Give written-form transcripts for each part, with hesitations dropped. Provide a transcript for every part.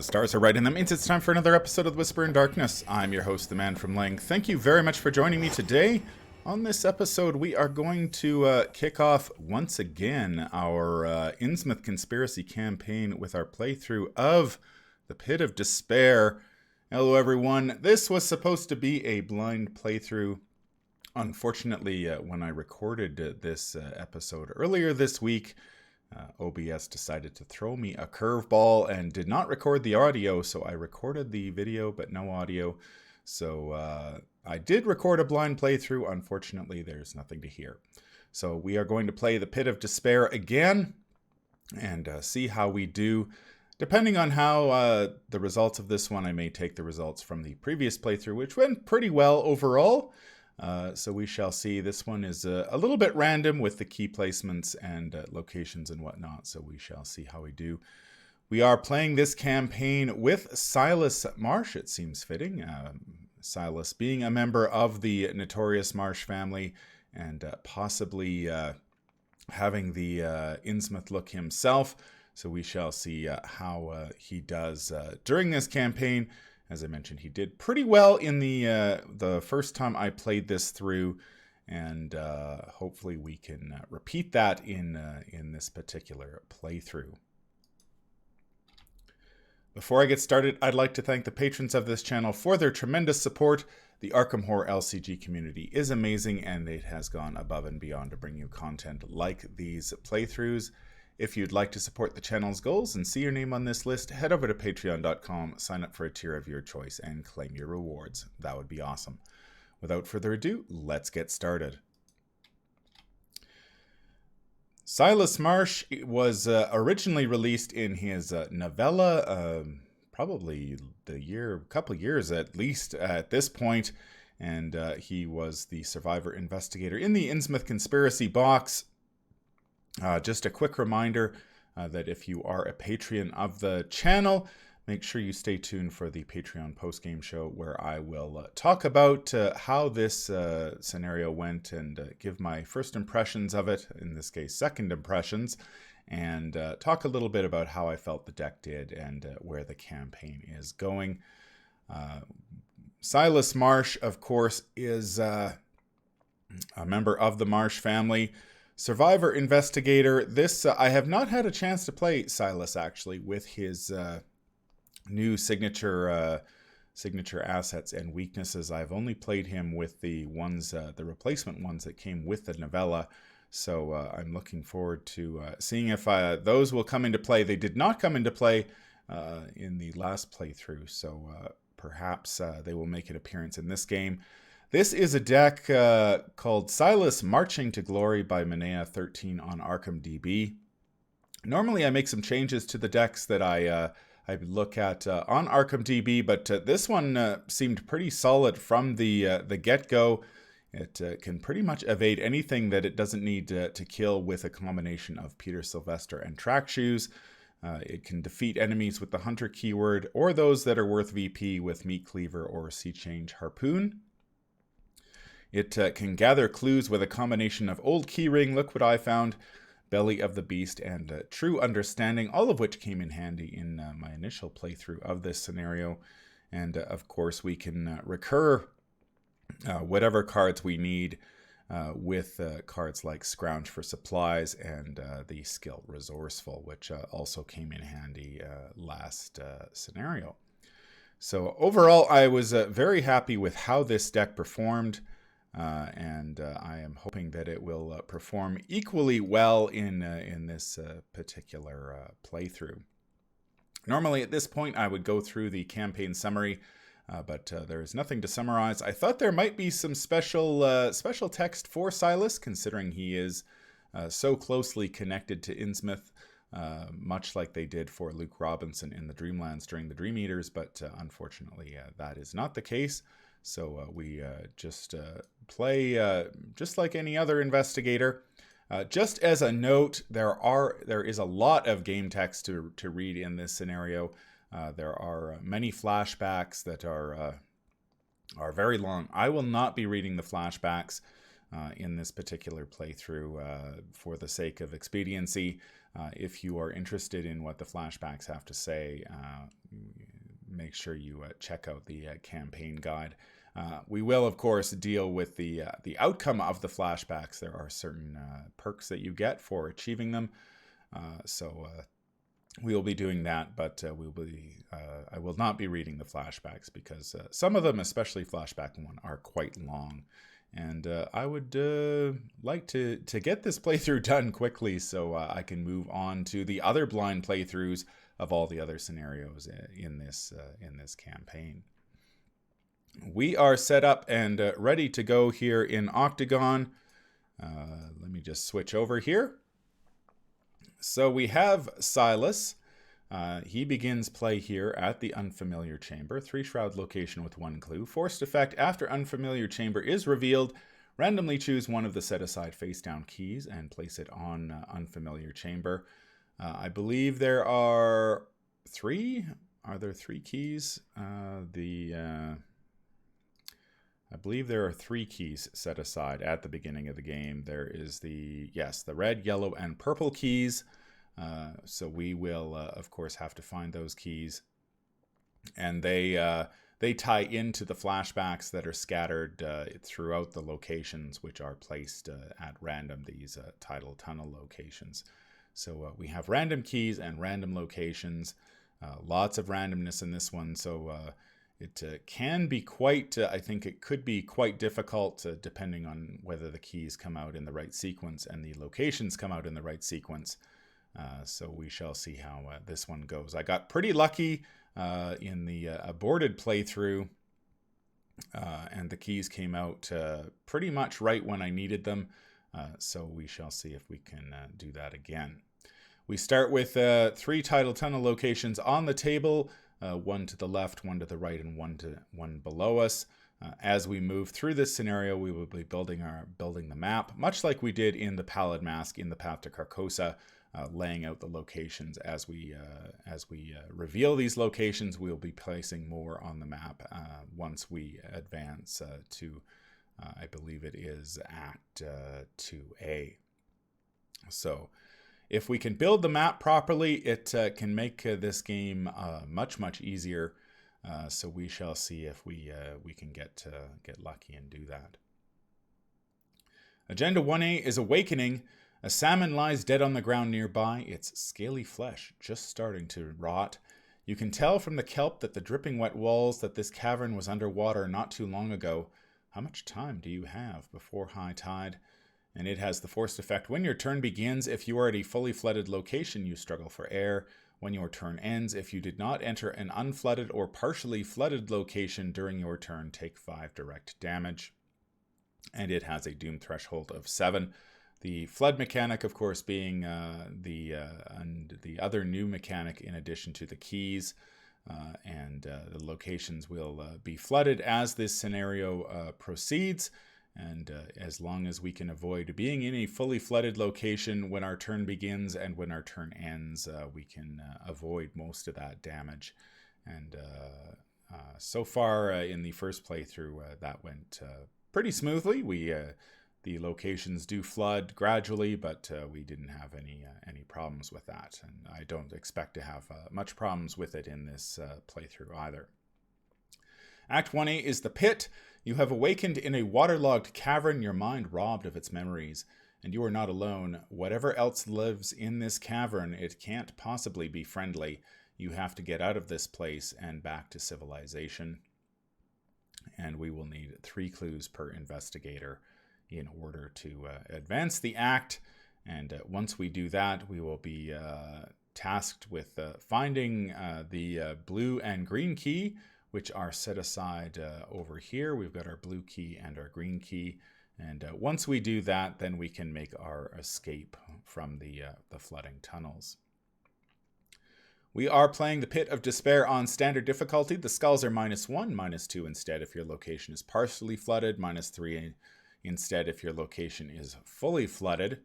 The stars are right, and that means it's time for another episode of Whisper in Darkness. I'm your host, the Man from Lang. Thank you very much for joining me today. On this episode, we are going to kick off once again our Innsmouth Conspiracy campaign with our playthrough of The Pit of Despair. Hello, everyone. This was supposed to be a blind playthrough. Unfortunately, when I recorded this episode earlier this week, OBS decided to throw me a curveball and did not record the audio, so I recorded the video but no audio. So I did record a blind playthrough. Unfortunately, there's nothing to hear. So we are going to play The Pit of Despair again and see how we do. Depending on how the results of this one, I may take the results from the previous playthrough, which went pretty well overall. So we shall see. This one is a little bit random with the key placements and locations and whatnot, so we shall see how we do. We are playing this campaign with Silas Marsh, it seems fitting. Silas being a member of the notorious Marsh family and possibly having the Innsmouth look himself. So we shall see how he does during this campaign. As I mentioned, he did pretty well in the first time I played this through, and hopefully we can repeat that in this particular playthrough. Before I get started, I'd like to thank the patrons of this channel for their tremendous support. The Arkham Horror LCG community is amazing, and it has gone above and beyond to bring you content like these playthroughs. If you'd like to support the channel's goals and see your name on this list, head over to patreon.com, sign up for a tier of your choice, and claim your rewards. That would be awesome. Without further ado, let's get started. Silas Marsh was originally released in his novella, probably a couple of years at least at this point, and he was the survivor investigator in the Innsmouth Conspiracy box. Just a quick reminder that if you are a Patreon of the channel, make sure you stay tuned for the Patreon postgame show where I will talk about how this scenario went and give my first impressions of it, in this case second impressions, and talk a little bit about how I felt the deck did and where the campaign is going. Silas Marsh, of course, is a member of the Marsh family. Survivor investigator. This I have not had a chance to play Silas actually with his new signature assets and weaknesses. I've only played him with the ones, the replacement ones that came with the novella. So I'm looking forward to seeing if those will come into play. They did not come into play in the last playthrough, so perhaps they will make an appearance in this game. This is a deck called Silas Marching to Glory by Manea13 on Arkham DB. Normally I make some changes to the decks that I look at on Arkham DB, but this one seemed pretty solid from the get-go. It can pretty much evade anything that it doesn't need to kill with a combination of Peter Sylvester and Track Shoes. It can defeat enemies with the Hunter keyword, or those that are worth VP with Meat Cleaver or Sea Change Harpoon. It can gather clues with a combination of Old Keyring, Look What I Found, Belly of the Beast, and True Understanding, all of which came in handy in my initial playthrough of this scenario. And of course, we can recur whatever cards we need with cards like Scrounge for Supplies and the Skill Resourceful, which also came in handy last scenario. So overall, I was very happy with how this deck performed. And I am hoping that it will perform equally well in this particular playthrough. Normally at this point I would go through the campaign summary, but there is nothing to summarize. I thought there might be some special text for Silas, considering he is so closely connected to Innsmouth, much like they did for Luke Robinson in the Dreamlands during the Dream Eaters, but unfortunately that is not the case. So we just play just like any other investigator. Just as a note, there is a lot of game text to read in this scenario. There are many flashbacks that are very long. I will not be reading the flashbacks in this particular playthrough for the sake of expediency. If you are interested in what the flashbacks have to say, make sure you check out the campaign guide. We will, of course, deal with the outcome of the flashbacks. There are certain perks that you get for achieving them. So we will be doing that, but I will not be reading the flashbacks because some of them, especially Flashback 1, are quite long. And I would like to get this playthrough done quickly so I can move on to the other blind playthroughs of all the other scenarios in this campaign. We are set up and ready to go here in Octagon. Let me just switch over here. So we have Silas. He begins play here at the Unfamiliar Chamber. 3 Shroud location with 1 clue. Forced effect: after Unfamiliar Chamber is revealed, randomly choose one of the set-aside face-down keys and place it on Unfamiliar Chamber. I believe there are 3. Are there 3 keys? I believe there are 3 keys set aside at the beginning of the game. There is the red, yellow, and purple keys. So we will, of course, have to find those keys. And they tie into the flashbacks that are scattered throughout the locations, which are placed at random, these Tidal tunnel locations. So we have random keys and random locations. Lots of randomness in this one, so it can be quite, I think it could be quite difficult depending on whether the keys come out in the right sequence and the locations come out in the right sequence. So we shall see how this one goes. I got pretty lucky in the aborted playthrough, and the keys came out pretty much right when I needed them. So we shall see if we can do that again. We start with 3 Tidal tunnel locations on the table. 1 to the left, 1 to the right, and 1 below us. As we move through this scenario, we will be building the map, much like we did in the Pallid Mask in the Path to Carcosa, laying out the locations. As we reveal these locations, we'll be placing more on the map once we advance to, I believe it is Act 2A. So if we can build the map properly, it can make this game much easier. So we shall see if we can get lucky and do that. Agenda 1A is Awakening. A salmon lies dead on the ground nearby, its scaly flesh just starting to rot. You can tell from the kelp that the dripping wet walls that this cavern was underwater not too long ago. How much time do you have before high tide? And it has the forced effect: when your turn begins, if you are at a fully flooded location, you struggle for air. When your turn ends, if you did not enter an unflooded or partially flooded location during your turn, take 5 direct damage. And it has a doom threshold of 7. The flood mechanic, of course, being the other new mechanic in addition to the keys. And the locations will be flooded as this scenario proceeds. And as long as we can avoid being in a fully flooded location when our turn begins and when our turn ends, we can avoid most of that damage. And so far in the first playthrough, that went pretty smoothly. The locations do flood gradually, but we didn't have any problems with that. And I don't expect to have much problems with it in this playthrough either. Act 1A is The Pit. You have awakened in a waterlogged cavern, your mind robbed of its memories. And you are not alone. Whatever else lives in this cavern, it can't possibly be friendly. You have to get out of this place and back to civilization. And we will need 3 clues per investigator in order to advance the act. And once we do that, we will be tasked with finding the blue and green key, which are set aside over here. We've got our blue key and our green key. And once we do that, then we can make our escape from the flooding tunnels. We are playing the Pit of Despair on standard difficulty. The skulls are -1, -2 instead if your location is partially flooded, -3 instead if your location is fully flooded.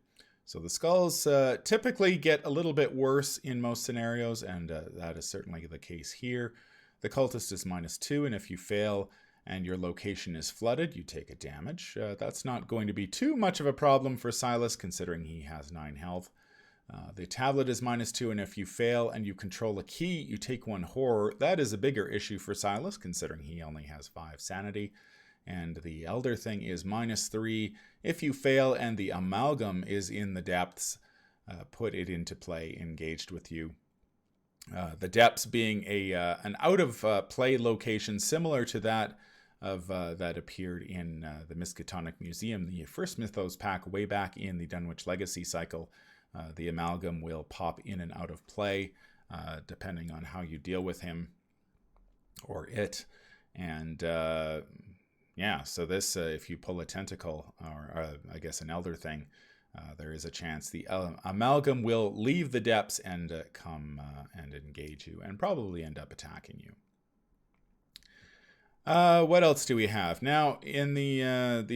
So the skulls typically get a little bit worse in most scenarios, and that is certainly the case here. The cultist is -2, and if you fail and your location is flooded, you take a damage. That's not going to be too much of a problem for Silas, considering he has 9 health. The tablet is -2, and if you fail and you control a key, you take 1 horror. That is a bigger issue for Silas, considering he only has 5 sanity. And the Elder thing is -3. If you fail and the Amalgam is in the depths, put it into play, engaged with you. The depths being an out-of-play location similar to that of that appeared in the Miskatonic Museum, the first Mythos pack way back in the Dunwich Legacy cycle. The Amalgam will pop in and out of play depending on how you deal with him or it. And yeah, so this, if you pull a tentacle, or I guess an Elder thing, there is a chance the Amalgam will leave the depths and come and engage you and probably end up attacking you. What else do we have? Now, in the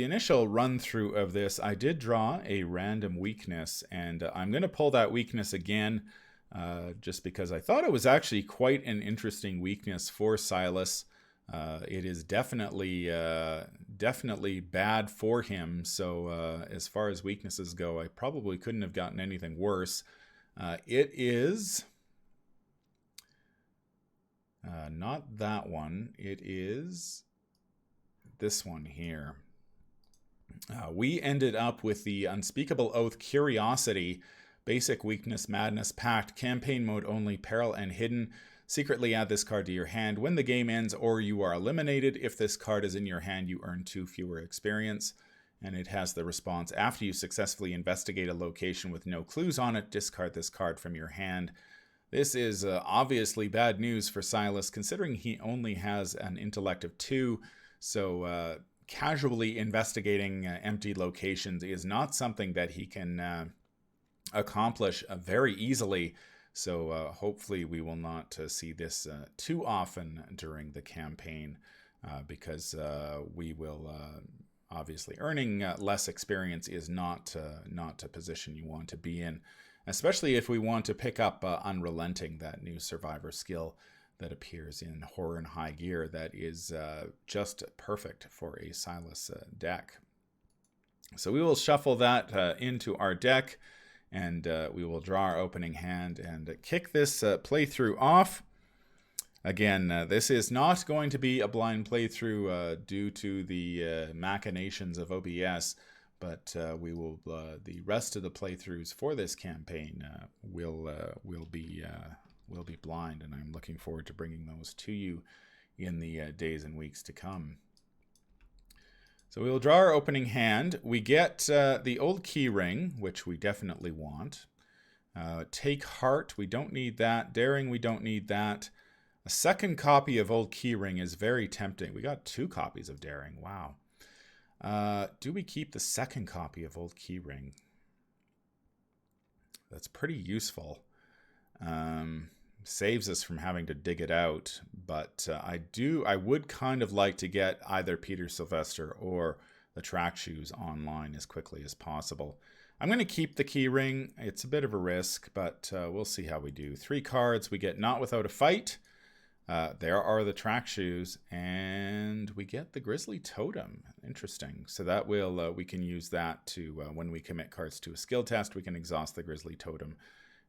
initial run-through of this, I did draw a random weakness, and I'm going to pull that weakness again, just because I thought it was actually quite an interesting weakness for Silas. It is definitely bad for him, so as far as weaknesses go, I probably couldn't have gotten anything worse. It is... not that one. It is this one here. We ended up with the Unspeakable Oath Curiosity, Basic Weakness, Madness, Pact, Campaign Mode only, Peril and Hidden. Secretly add this card to your hand when the game ends or you are eliminated. If this card is in your hand, you earn 2 fewer experience. And it has the response, after you successfully investigate a location with no clues on it, discard this card from your hand. This is obviously bad news for Silas, considering he only has an intellect of 2, so casually investigating empty locations is not something that he can accomplish very easily, so hopefully we will not see this too often during the campaign, because we will... obviously, earning less experience is not a position you want to be in, especially if we want to pick up Unrelenting, that new survivor skill that appears in Horror and High Gear that is just perfect for a Silas deck. So we will shuffle that into our deck, and we will draw our opening hand and kick this playthrough off. Again, this is not going to be a blind playthrough due to the machinations of OBS, but we will the rest of the playthroughs for this campaign will be blind, and I'm looking forward to bringing those to you in the days and weeks to come. So we will draw our opening hand. We get the old key ring, which we definitely want. Take Heart, we don't need that. Daring, we don't need that. A second copy of Old Keyring is very tempting. We got 2 copies of Daring. Wow. Do we keep the second copy of Old Keyring? That's pretty useful. Saves us from having to dig it out. But I would kind of like to get either Peter Sylvester or the Track Shoes online as quickly as possible. I'm going to keep the Keyring. It's a bit of a risk, but we'll see how we do. 3 cards. We get Not Without a Fight. There are the Track Shoes, and we get the Grizzly Totem. Interesting. So that will we can use that to when we commit cards to a skill test, we can exhaust the Grizzly Totem,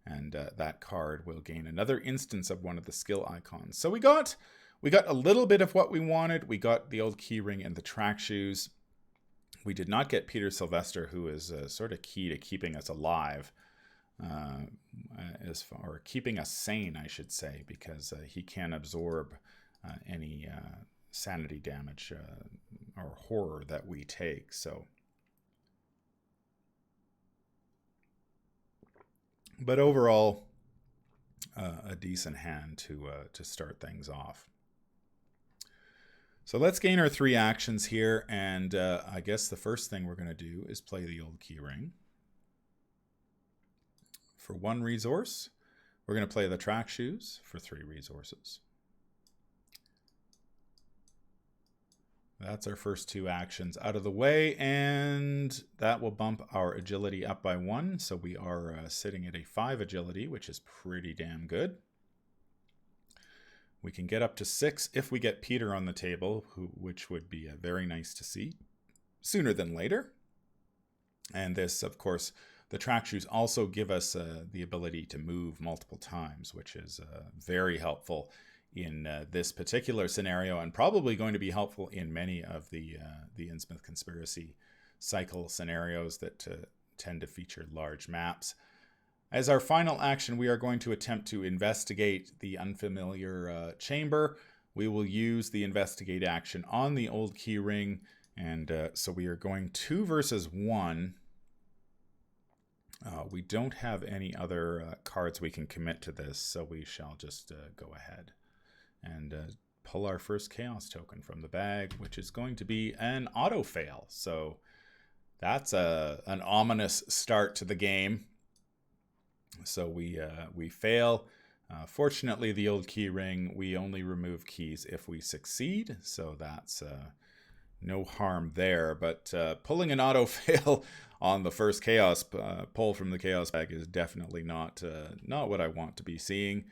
and that card will gain another instance of one of the skill icons. So we got a little bit of what we wanted. We got the old Keyring and the Track Shoes. We did not get Peter Sylvester, who is sort of key to keeping us alive. Or keeping us sane, I should say, because he can absorb any sanity damage or horror that we take. So, but overall, a decent hand to start things off. So let's gain our 3 actions here, and I guess the first thing we're going to do is play the old Keyring. For 1 resource, we're going to play the Track Shoes for 3 resources. That's our first 2 actions out of the way, and that will bump our agility up by 1, so we are sitting at a 5 agility, which is pretty damn good. We can get up to 6 if we get Peter on the table, which would be very nice to see sooner than later. And this, of course, The track shoes also give us the ability to move multiple times, which is very helpful in this particular scenario, and probably going to be helpful in many of the Innsmouth Conspiracy cycle scenarios that tend to feature large maps. As our final action, we are going to attempt to investigate the unfamiliar chamber. We will use the investigate action on the old key ring, and so we are going 2 versus 1. We don't have any other cards we can commit to this, so we shall just go ahead and pull our first Chaos token from the bag, which is going to be an auto fail. So that's an ominous start to the game. So we fail. Fortunately, the old key ring, we only remove keys if we succeed, so that's no harm there. But pulling an auto fail on the first Chaos pull from the Chaos bag is definitely not what I want to be seeing.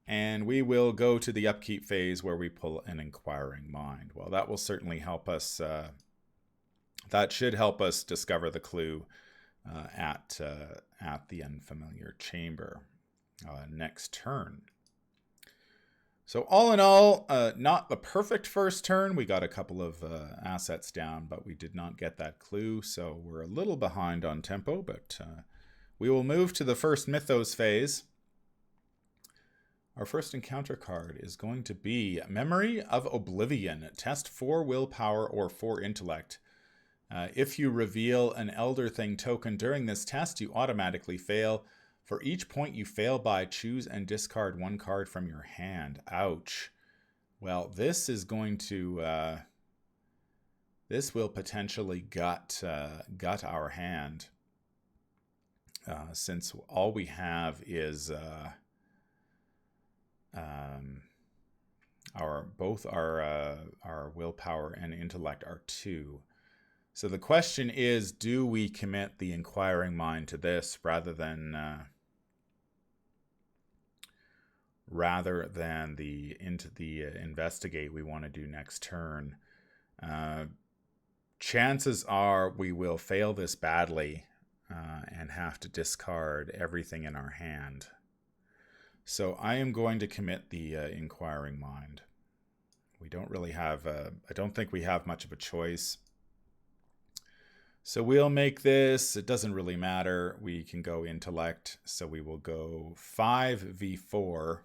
And we will go to the Upkeep Phase where we pull an Inquiring Mind. Well, that will certainly help us. That should help us discover the clue at the unfamiliar chamber next turn. So all in all, not the perfect first turn. We got a couple of assets down, but we did not get that clue, so we're a little behind on tempo, but we will move to the first Mythos Phase. Our first encounter card is going to be Memory of Oblivion. Test 4 willpower or 4 intellect. If you reveal an Elder Thing token during this test, you automatically fail. For each point you fail by, choose and discard 1 card from your hand. Ouch. Well, this is going to... this will potentially gut our hand. Since all we have is... both our willpower and intellect are 2. So the question is, do we commit the Inquiring Mind to this rather than the investigate we want to do next turn? Chances are we will fail this badly and have to discard everything in our hand. So I am going to commit the Inquiring Mind. We don't really have, I don't think we have much of a choice. So we'll make this, it doesn't really matter. We can go intellect, so we will go 5v4.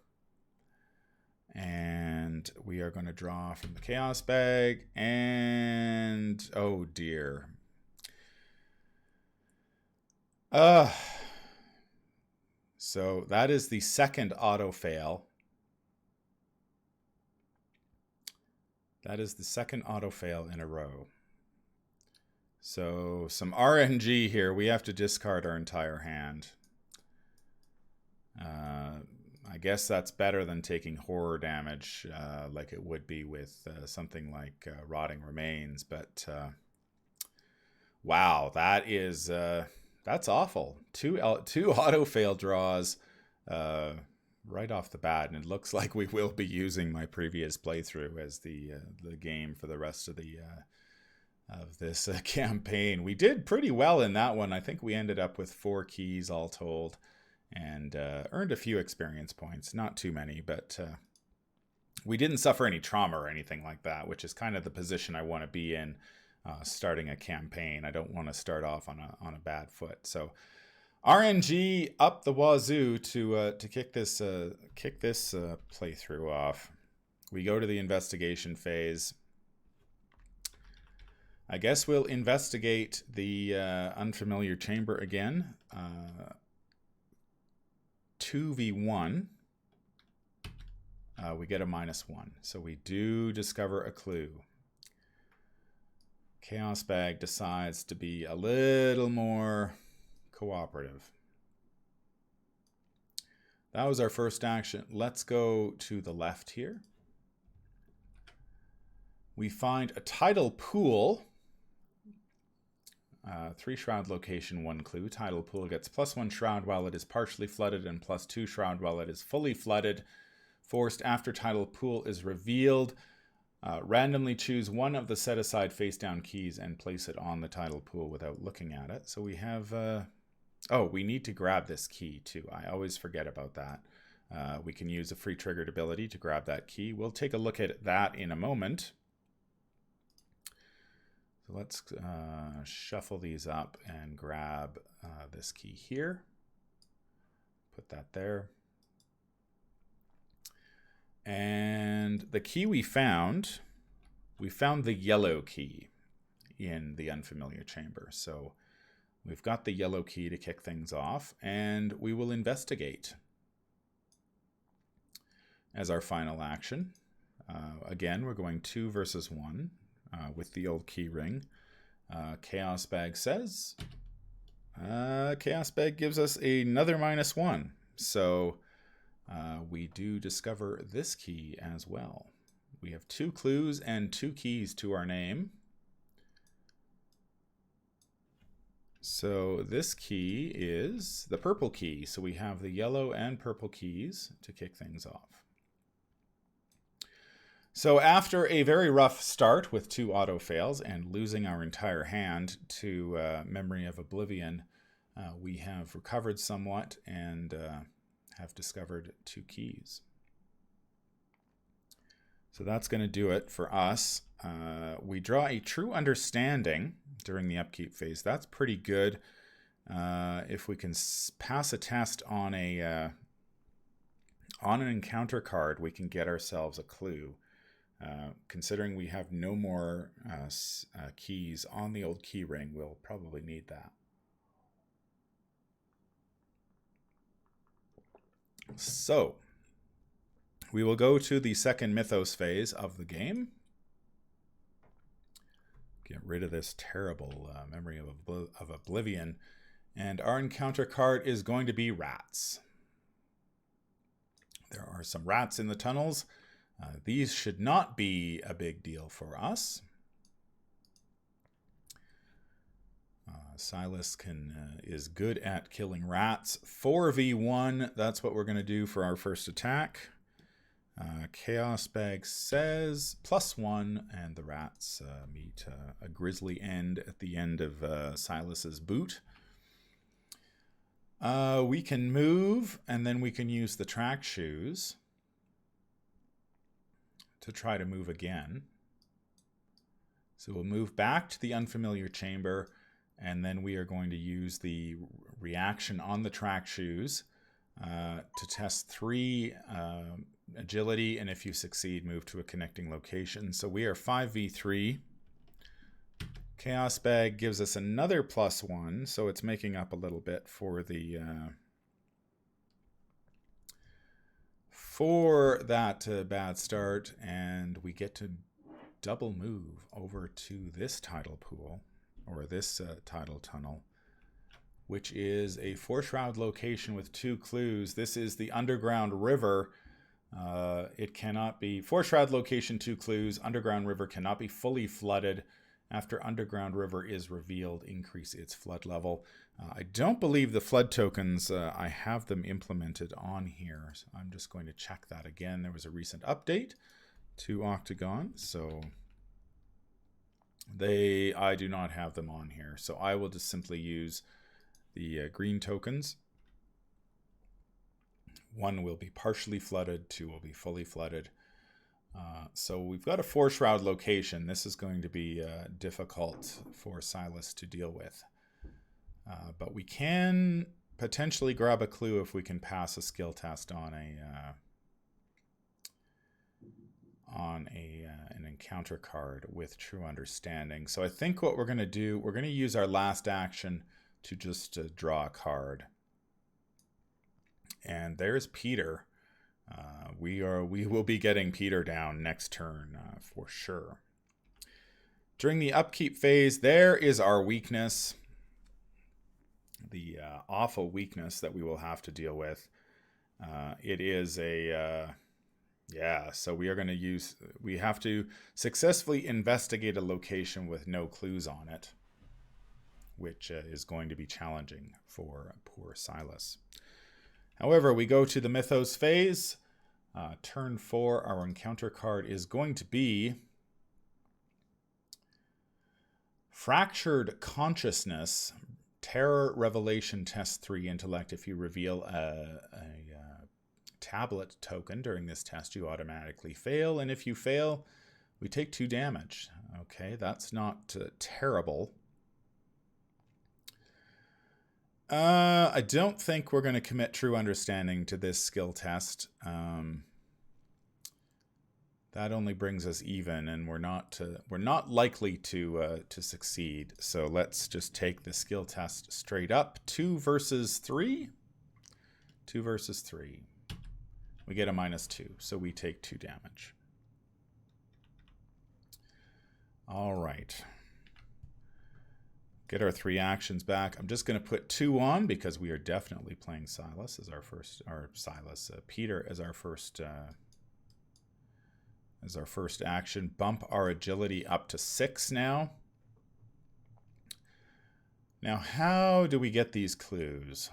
And we are going to draw from the Chaos bag, and oh dear. So that is the second auto fail. That is the second auto fail in a row. So some RNG here. We have to discard our entire hand. I guess that's better than taking horror damage like it would be with something like Rotting Remains. But wow, that is... that's awful. Two auto fail draws right off the bat, and it looks like we will be using my previous playthrough as the game for the rest of this campaign. We did pretty well in that one. I think we ended up with 4 keys all told, and earned a few experience points. Not too many, but we didn't suffer any trauma or anything like that, which is kind of the position I want to be in. Starting a campaign, I don't want to start off on a bad foot. So RNG up the wazoo to kick this playthrough off. We go to the investigation phase. I guess we'll investigate the unfamiliar chamber again. 2v1. We get a -1, so we do discover a clue. Chaos Bag decides to be a little more cooperative. That was our first action. Let's go to the left here. We find a tidal pool. 3 shroud location, 1 clue. Tidal pool gets +1 shroud while it is partially flooded and +2 shroud while it is fully flooded. Forced after tidal pool is revealed. Randomly choose one of the set-aside face-down keys and place it on the tidal pool without looking at it. So we have Oh, we need to grab this key too. I always forget about that. We can use a free triggered ability to grab that key. We'll take a look at that in a moment. So let's shuffle these up and grab this key here. Put that there. And the key we found the yellow key in the Unfamiliar Chamber. So we've got the yellow key to kick things off, and we will investigate as our final action. Again, we're going 2 versus 1 with the old key ring. Chaos Bag says, Chaos Bag gives us another -1. So we do discover this key as well. We have 2 clues and 2 keys to our name. So this key is the purple key. So we have the yellow and purple keys to kick things off. So after a very rough start with 2 auto fails and losing our entire hand to Memory of Oblivion, we have recovered somewhat and have discovered 2 keys. So that's going to do it for us. We draw a True Understanding during the upkeep phase. That's pretty good. If we can pass a test on an encounter card, we can get ourselves a clue. Considering we have no more keys on the old key ring, we'll probably need that. So we will go to the second Mythos phase of the game. Get rid of this terrible Memory of Oblivion. And our encounter card is going to be rats. There are some rats in the tunnels. These should not be a big deal for us. Silas is good at killing rats. 4v1, that's what we're going to do for our first attack. Chaos Bag says +1, and the rats meet a grisly end at the end of Silas's boot. We can move, and then we can use the track shoes to try to move again. So we'll move back to the Unfamiliar Chamber, and then we are going to use the reaction on the track shoes to test 3 agility, and if you succeed, move to a connecting location. So we are 5v3. Chaos Bag gives us another +1, so it's making up a little bit for the that bad start, and we get to double move over to this tidal pool, or this tidal tunnel, which is a 4-shroud location with 2 clues. This is the Underground River. It cannot be 4-shroud location, 2 clues. Underground River cannot be fully flooded. After Underground River is revealed, increase its flood level. I don't believe the flood tokens, I have them implemented on here. So I'm just going to check that again. There was a recent update to Octagon, so I do not have them on here. So I will just simply use the green tokens. 1 will be partially flooded, 2 will be fully flooded. So we've got a 4-shroud location. This is going to be difficult for Silas to deal with. But we can potentially grab a clue if we can pass a skill test on an encounter card with True Understanding. So I think what we're going to do, we're going to use our last action to just draw a card. And there's Peter. We will be getting Peter down next turn for sure. During the upkeep phase, there is our weakness. The awful weakness that we will have to deal with. It is so we have to successfully investigate a location with no clues on it, which is going to be challenging for poor Silas. However, we go to the Mythos phase. Turn 4, our encounter card is going to be Fractured Consciousness. Terror Revelation Test 3 Intellect. If you reveal a tablet token during this test, you automatically fail. And if you fail, we take 2 damage. Okay, that's not terrible. I don't think we're going to commit True Understanding to this skill test. That only brings us even, and we're not likely to succeed. So let's just take the skill test straight up. 2 versus 3. 2 versus 3. We get a -2, so we take 2 damage. All right. Get our 3 actions back. I'm just going to put 2 on because we are definitely playing Silas as our first, or Silas, Peter as our first action. Bump our agility up to 6 now. Now, how do we get these clues?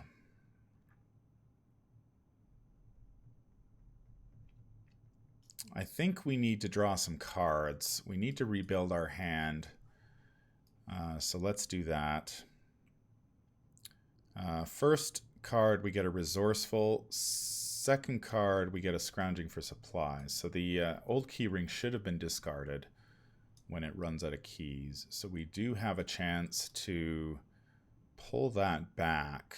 I think we need to draw some cards. We need to rebuild our hand. So let's do that. First card, we get a Resourceful. Second card, we get a Scrounging for Supplies. So the old key ring should have been discarded when it runs out of keys. So we do have a chance to pull that back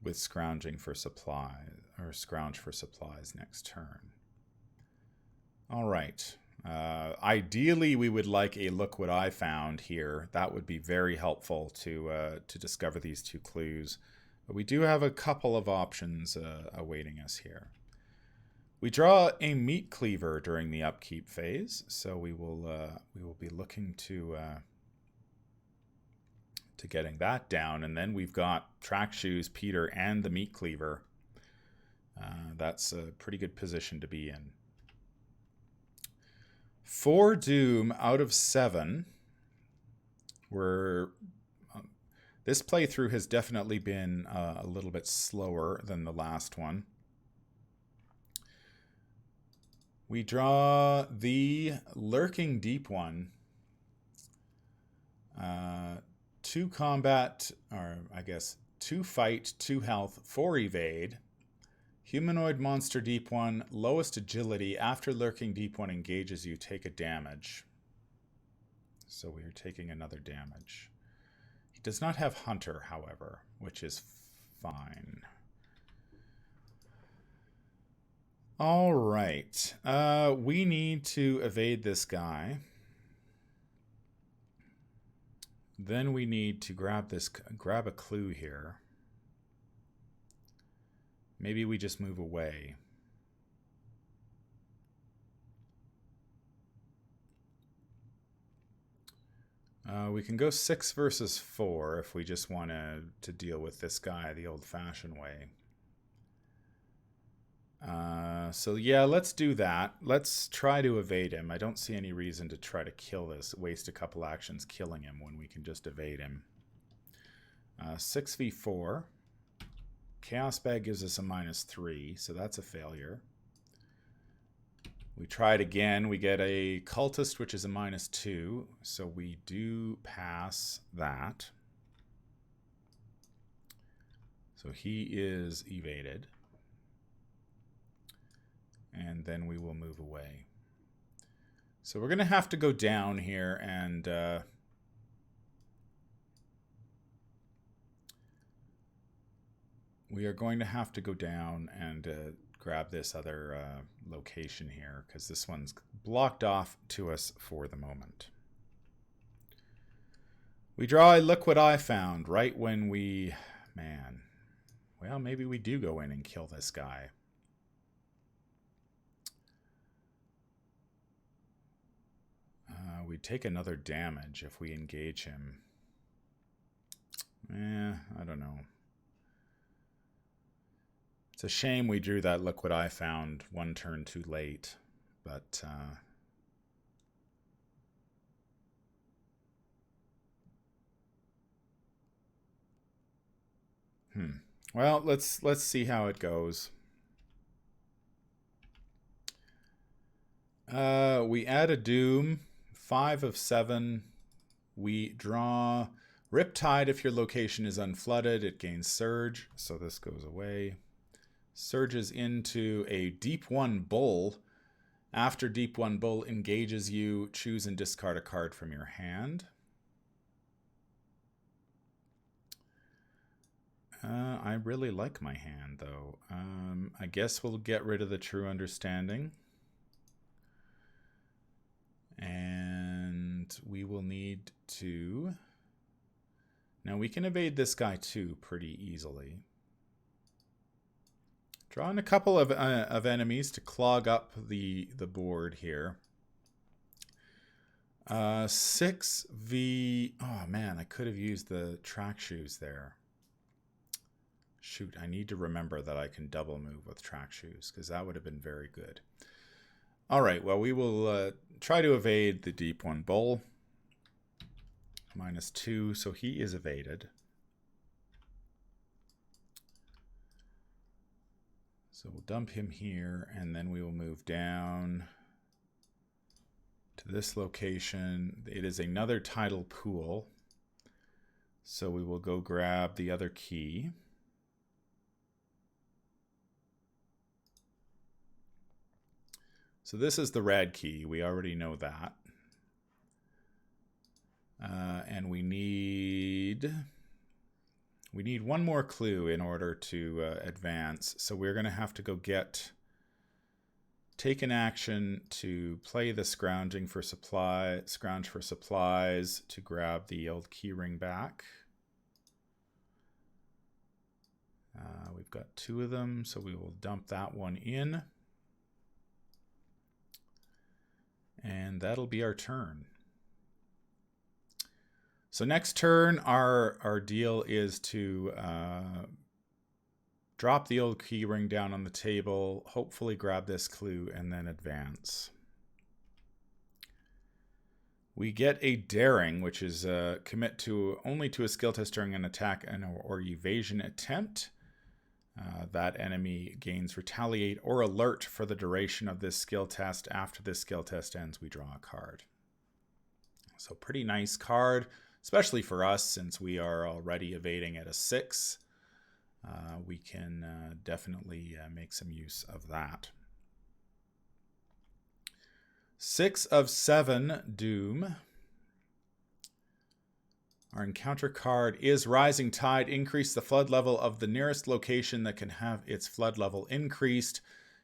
with Scrounging for Supplies, or Scrounge for Supplies next turn. All right. Ideally, we would like a Look What I Found here. That would be very helpful to discover these 2 clues. But we do have a couple of options awaiting us here. We draw a Meat Cleaver during the Upkeep phase, so we will be looking to getting that down, and then we've got Track Shoes, Peter, and the Meat Cleaver. That's a pretty good position to be in. 4 Doom out of 7. This playthrough has definitely been a little bit slower than the last one. We draw the Lurking Deep one. 2 combat, or I guess 2 fight, 2 health, 4 evade. Humanoid Monster Deep 1, lowest agility. After Lurking Deep 1 engages you, take a damage. So we are taking another damage. He does not have Hunter, however, which is fine. All right. We need to evade this guy. Then we need to grab a clue here. Maybe we just move away. We can go 6 versus 4 if we just want to deal with this guy the old-fashioned way. So yeah, let's do that. Let's try to evade him. I don't see any reason to try to kill this, waste a couple actions killing him when we can just evade him. 6v4. Chaos Bag gives us a -3, so that's a failure. We try it again. We get a Cultist, which is a -2, so we do pass that. So he is evaded. And then we will move away. So we're going to have to go down here and we are going to have to go down and grab this other location here because this one's blocked off to us for the moment. We draw a Look What I Found right when we... Man. Well, maybe we do go in and kill this guy. We'd take another damage if we engage him. I don't know. It's a shame we drew that Look What I Found 1 turn too late, but well, let's see how it goes. We add a Doom, 5 of 7. We draw Riptide if your location is unflooded. It gains Surge, so this goes away. Surges into a Deep 1 Bull. After Deep 1 Bull engages you, choose and discard a card from your hand. I really like my hand, though. I guess we'll get rid of the True Understanding. And we will need to... Now, we can evade this guy, too, pretty easily. Draw in a couple of enemies to clog up the board here. 6v... Oh, man, I could have used the track shoes there. Shoot, I need to remember that I can double move with track shoes, because that would have been very good. All right, well, we will try to evade the Deep 1 Bull. -2, so he is evaded. So we'll dump him here, and then we will move down to this location. It is another tidal pool, so we will go grab the other key. So this is the red key. We already know that. And we need one more clue in order to advance. So we're going to have to go take an action to play the scrounge for supplies to grab the old keyring back. We've got 2 of them, so we will dump that one in. And that'll be our turn. So next turn, our deal is to drop the old keyring down on the table, hopefully grab this clue, and then advance. We get a daring, which is commit to only to a skill test during an attack or evasion attempt. That enemy gains retaliate or alert for the duration of this skill test. After this skill test ends, we draw a card. So pretty nice card, especially for us since we are already evading at a 6. We can definitely make some use of that. 6 of 7 Doom. Our encounter card is Rising Tide. Increase the flood level of the nearest location that can have its flood level increased.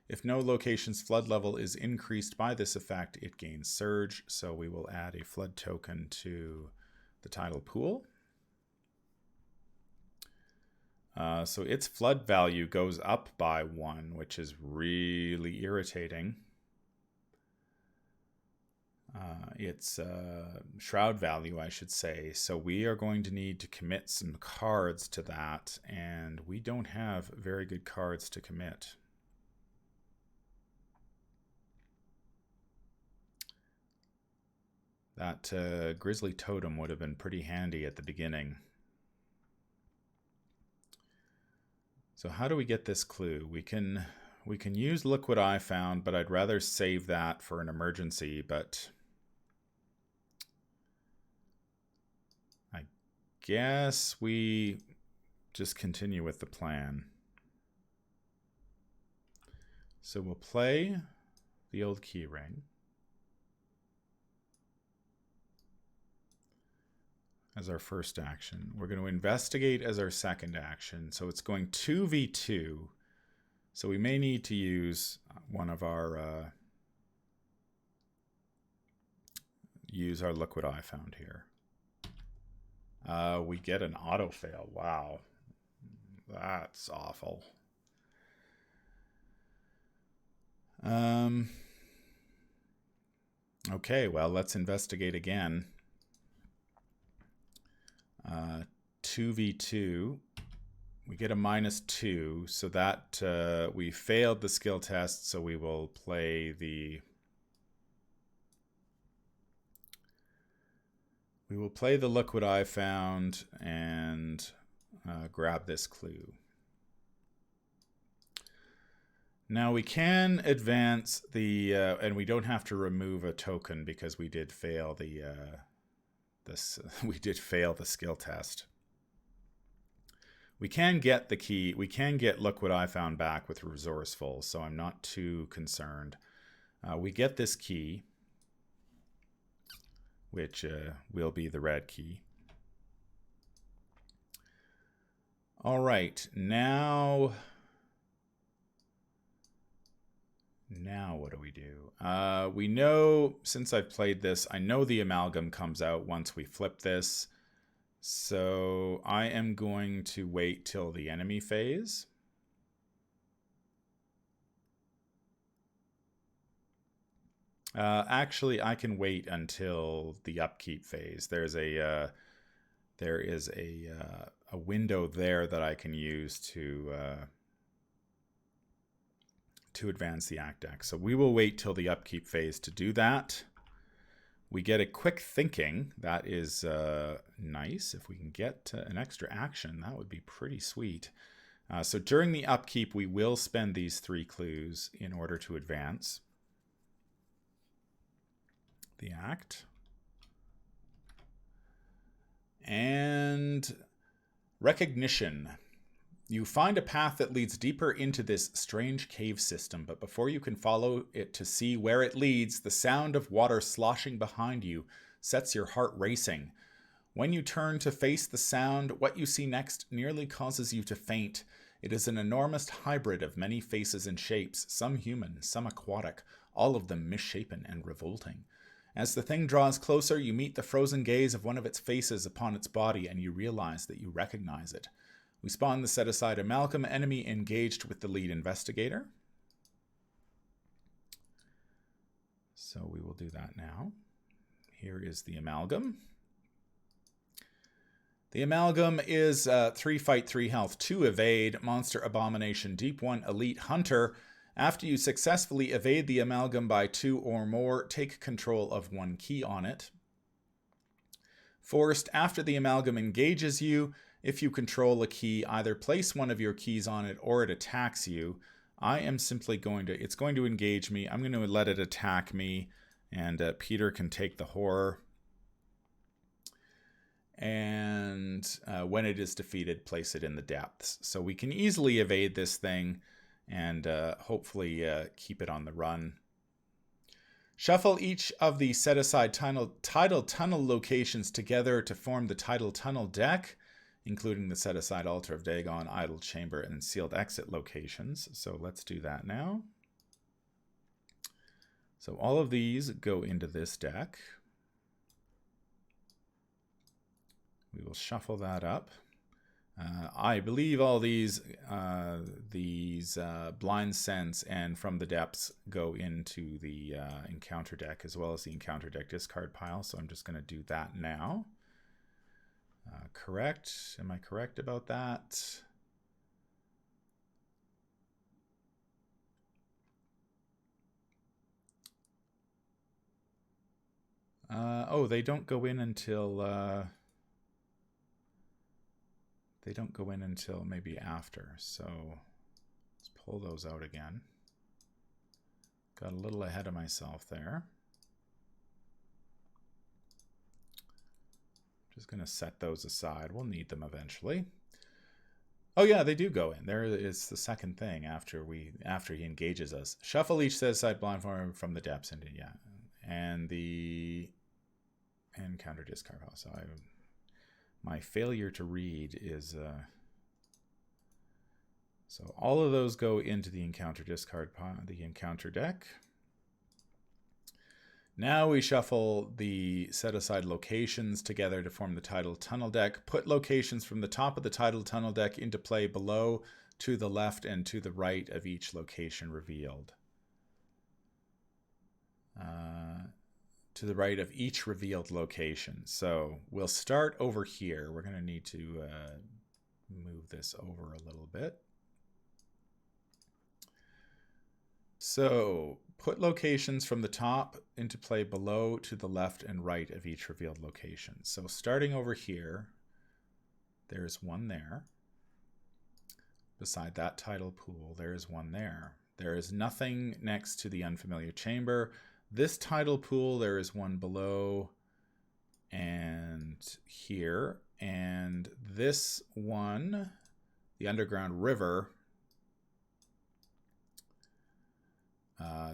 If no location's flood level is increased by this effect, it gains Surge. So we will add a flood token to the tidal pool. So its flood value goes up by 1, which is really irritating. Its shroud value, I should say. So we are going to need to commit some cards to that, and we don't have very good cards to commit. That Grizzly Totem would have been pretty handy at the beginning. So how do we get this clue? We can use Look What I Found, but I'd rather save that for an emergency, but I guess we just continue with the plan. So we'll play the old keyring as our first action. We're going to investigate as our second action. So it's going 2v2. So we may need to use one of our Look What I Found here. We get an auto fail. Wow. That's awful. Okay, well, let's investigate again. 2v2. We get a -2, so that we failed the skill test, so we will play the... We will play the Look What I Found and grab this clue. Now we can advance the... and we don't have to remove a token because we did fail the this we did fail the skill test. We can get the key. We can get Look What I Found back with Resourceful, so I'm not too concerned. We get this key, which will be the red key. All right, now what do we do? We know, since I've played this, I know the Amalgam comes out once we flip this. So I am going to wait till the enemy phase. Actually, I can wait until the upkeep phase. There is a window there that I can use to advance the act deck. So we will wait till the upkeep phase to do that. We get a quick thinking. That is nice. If we can get an extra action, that would be pretty sweet. So during the upkeep, we will spend these 3 clues in order to advance the act. And recognition. You find a path that leads deeper into this strange cave system, but before you can follow it to see where it leads, the sound of water sloshing behind you sets your heart racing. When you turn to face the sound, what you see next nearly causes you to faint. It is an enormous hybrid of many faces and shapes, some human, some aquatic, all of them misshapen and revolting. As the thing draws closer, you meet the frozen gaze of one of its faces upon its body, and you realize that you recognize it. We spawn the set-aside Amalgam, enemy engaged with the lead investigator. So we will do that now. Here is the Amalgam. The Amalgam is 3 fight, 3 health, 2 evade, Monster Abomination, Deep 1 Elite Hunter. After you successfully evade the Amalgam by 2 or more, take control of 1 key on it. Forced, after the Amalgam engages you, if you control a key, either place one of your keys on it or it attacks you. I am simply going to, it's going to engage me. I'm going to let it attack me, and Peter can take the horror. And when it is defeated, place it in the depths. So we can easily evade this thing and hopefully keep it on the run. Shuffle each of the set-aside Tidal Tunnel locations together to form the Tidal Tunnel deck, including the set-aside Altar of Dagon, Idle Chamber, and Sealed Exit locations. So let's do that now. So all of these go into this deck. We will shuffle that up. I believe all these Blind Sense and From the Depths go into the encounter deck, as well as the encounter deck discard pile. So I'm just going to do that now. Correct? Am I correct about that? Oh, they don't go in until maybe after. So let's pull those out again. Got a little ahead of myself there. Just going to set those aside. We'll need them eventually. Oh yeah, they do go in. There is the second thing after he engages us. Shuffle each set-aside blind form from the depths into, yeah. And the encounter discard pile. So my failure to read is so all of those go into the encounter discard pile, the encounter deck. Now we shuffle the set-aside locations together to form the Tidal Tunnel deck. Put locations from the top of the Tidal Tunnel deck into play below, to the left, and to the right of each location revealed. To the right of each revealed location. So we'll start over here. We're going to need to move this over a little bit. So put locations from the top into play below, to the left, and right of each revealed location. So starting over here, there's one there. Beside that tidal pool, there is one there. There is nothing next to the unfamiliar chamber. This tidal pool, there is one below, and about here. And this one, the underground river,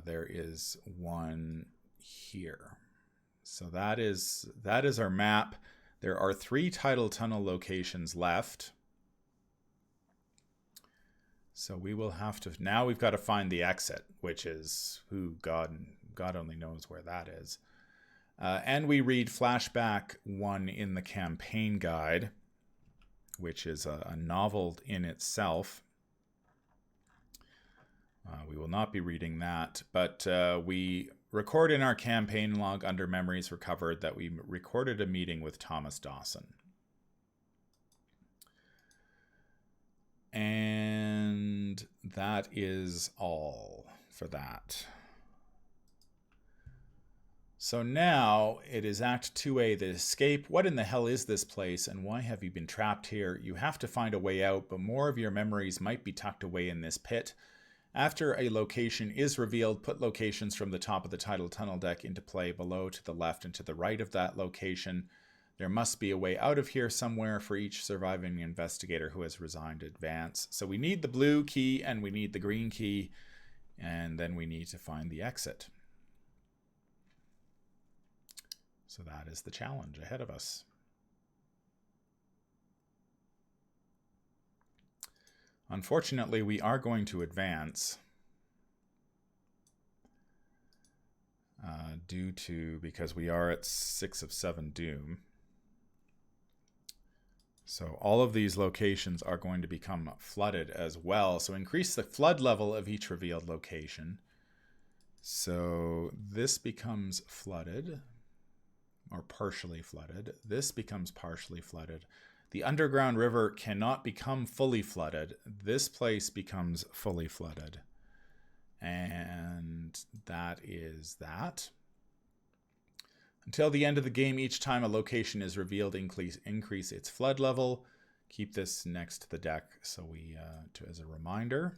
there is one here. So that is our map. There are 3 tidal tunnel locations left. So we will have to, now we've got to find the exit, which is God only knows where that is. And we read Flashback 1 in the campaign guide, which is a novel in itself. We will not be reading that, but we record in our campaign log under Memories Recovered that we recorded a meeting with Thomas Dawson. And that is all for that. So now it is Act 2A, the escape. What in the hell is this place and why have you been trapped here? You have to find a way out, but more of your memories might be tucked away in this pit. After a location is revealed, put locations from the top of the Tidal Tunnel deck into play below, to the left and to the right of that location. There must be a way out of here somewhere for each surviving investigator who has resigned to advance. So we need the blue key and we need the green key, and then we need to find the exit. So that is the challenge ahead of us. Unfortunately, we are going to advance because we are at 6 of 7 doom. So all of these locations are going to become flooded as well. So increase the flood level of each revealed location. So this becomes flooded, or partially flooded. This becomes partially flooded. The underground river cannot become fully flooded. This place becomes fully flooded. And that is that. Until the end of the game, each time a location is revealed, increase its flood level. Keep this next to the deck so we as a reminder.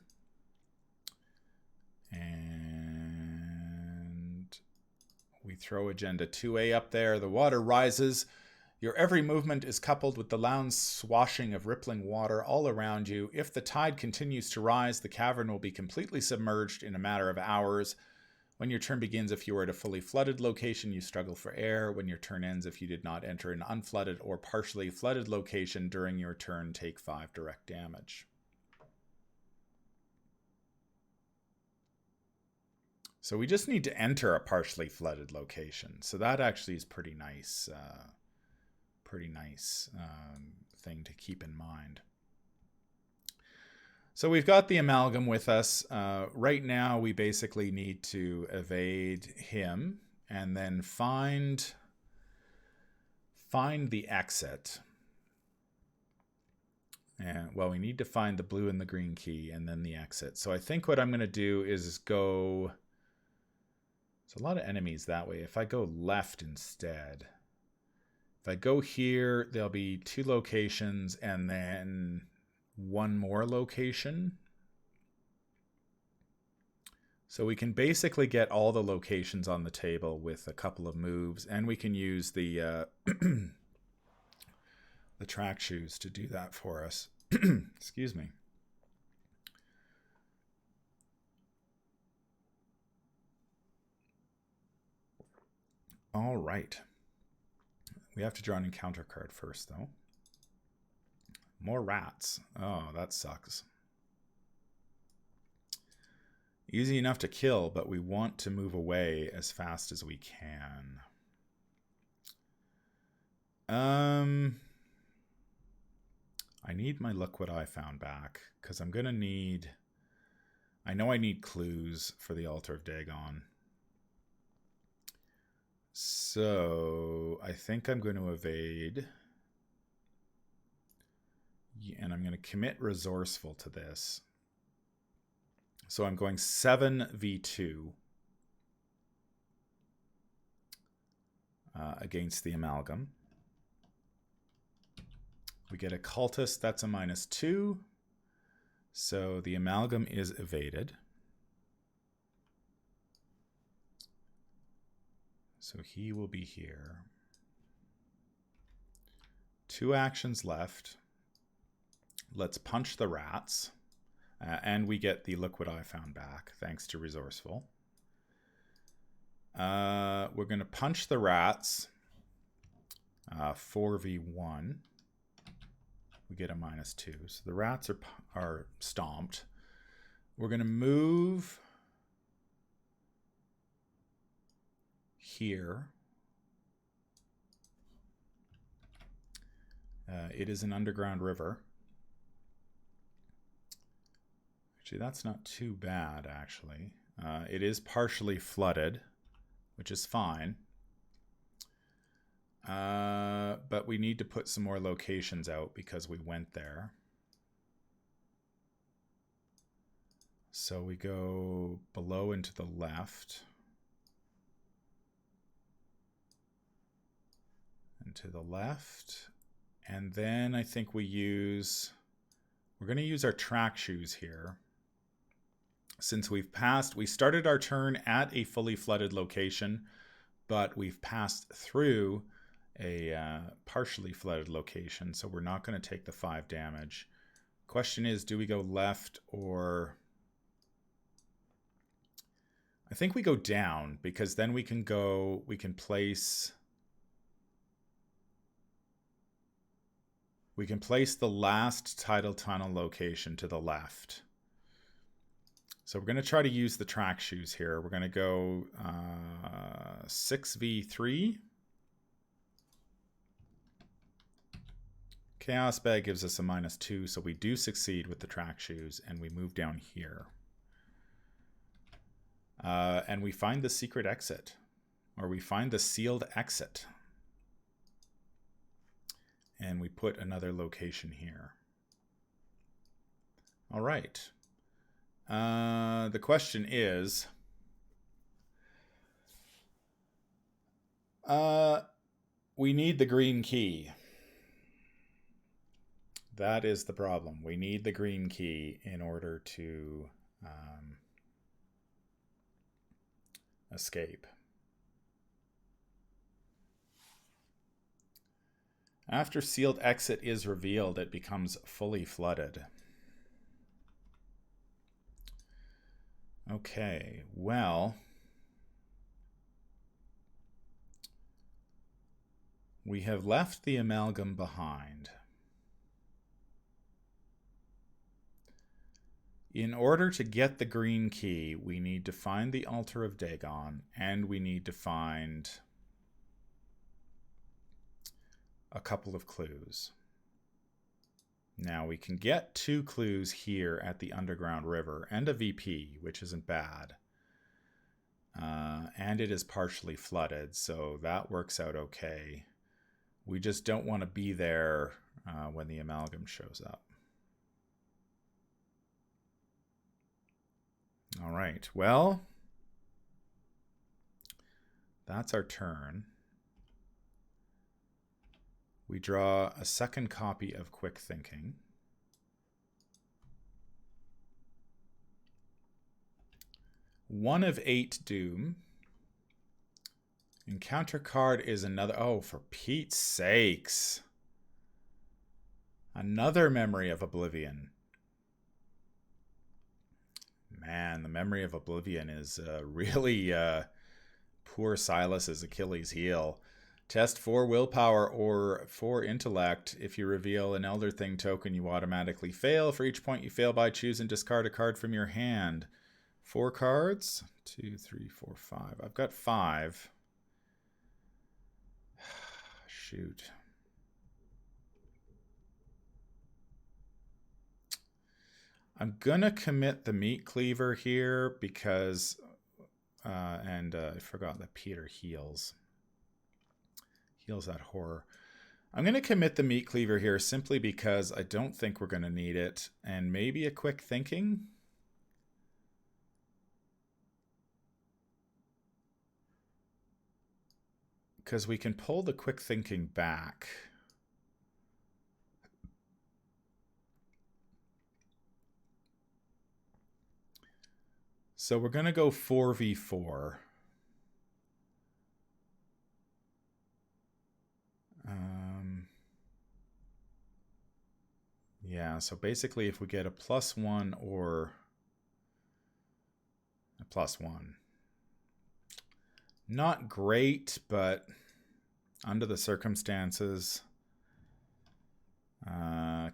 And we throw Agenda 2A up there. The water rises. Your every movement is coupled with the loud swashing of rippling water all around you. If the tide continues to rise, the cavern will be completely submerged in a matter of hours. When your turn begins, if you are at a fully flooded location, you struggle for air. When your turn ends, if you did not enter an unflooded or partially flooded location during your turn, take 5 direct damage. So we just need to enter a partially flooded location. So that actually is pretty nice. Thing to keep in mind. So we've got the Amalgam with us. Right now we basically need to evade him and then find the exit. And well, we need to find the blue and the green key and then the exit. So I think what I'm going to do is go... There's a lot of enemies that way. If I go left instead... If I go here, there'll be 2 locations and then 1 more location. So we can basically get all the locations on the table with a couple of moves, and we can use the the track shoes to do that for us. Excuse me. All right. We have to draw an encounter card first, though. More rats. Oh, that sucks. Easy enough to kill, but we want to move away as fast as we can. I need my Look What I Found back, because I'm going to need... I know I need clues for the Altar of Dagon. So I think I'm going to evade, and I'm going to commit Resourceful to this. So I'm going 7v2 against the Amalgam. We get a Cultist, that's a -2. So the Amalgam is evaded. So he will be here. 2 actions left. Let's punch the rats. And we get the Liquid Eye Found back, thanks to Resourceful. We're going to punch the rats. 4v1. We get a -2. So the rats are stomped. We're going to move here. It is an underground river. Actually, that's not too bad, actually. It is partially flooded, which is fine. But we need to put some more locations out because we went there. So we go below and to the left. And to the left. And then I think we're going to use our track shoes here. Since we started our turn at a fully flooded location, but we've passed through a partially flooded location, so we're not going to take the 5 damage. Question is, do we go left or... I think we go down, because then we can place the last Tidal Tunnel location to the left. So we're going to try to use the track shoes here. We're going to go 6v3. Chaos Bag gives us a -2, so we do succeed with the track shoes, and we move down here. And we find the secret exit, or we find the sealed exit. And we put another location here. All right. The question is, we need the green key. That is the problem. We need the green key in order to escape. After sealed exit is revealed, it becomes fully flooded. Okay, well, we have left the Amalgam behind. In order to get the green key, we need to find the Altar of Dagon, and we need to find a couple of clues. Now, we can get 2 clues here at the underground river, and a VP, which isn't bad. And it is partially flooded, so that works out okay. We just don't want to be there when the Amalgam shows up. All right, well, that's our turn. We draw a second copy of Quick Thinking. One of 8 Doom. Encounter card is another... Oh, for Pete's sakes. Another Memory of Oblivion. Man, the Memory of Oblivion is really poor Silas's Achilles heel. Test 4 willpower or 4 intellect. If you reveal an Elder Thing token, you automatically fail. For each point you fail by, choose and discard a card from your hand. 4 cards? 2, 3, 4, 5. I've got 5. Shoot. I'm gonna commit the Meat Cleaver here because, I forgot that Peter heals that horror. I'm gonna commit the Meat Cleaver here simply because I don't think we're gonna need it, and maybe a Quick Thinking. Because we can pull the Quick Thinking back. So we're going to go 4v4. Yeah, so basically if we get a +1 or a +1. Not great, but under the circumstances...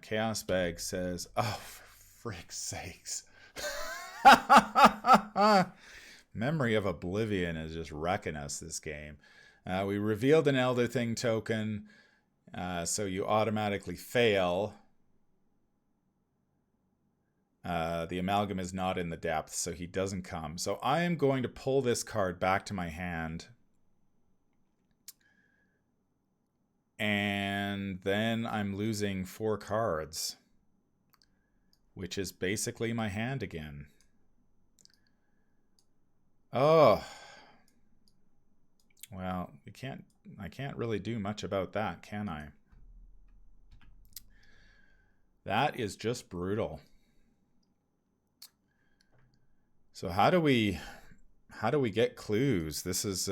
Chaos Bag says, oh, for frick's sakes. Memory of Oblivion is just wrecking us this game. We revealed an Elder Thing token, so you automatically fail. The Amalgam is not in the depth, so he doesn't come. So I am going to pull this card back to my hand. And then I'm losing 4 cards, which is basically my hand again. Oh. Well, I can't really do much about that, can I? That is just brutal. So how do we get clues? This is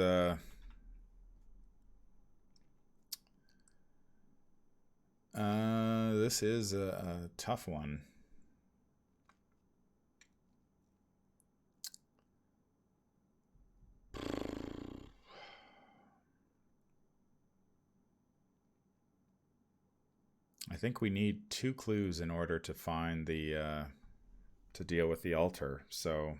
this is a tough one. I think we need 2 clues in order to find the to deal with the altar. So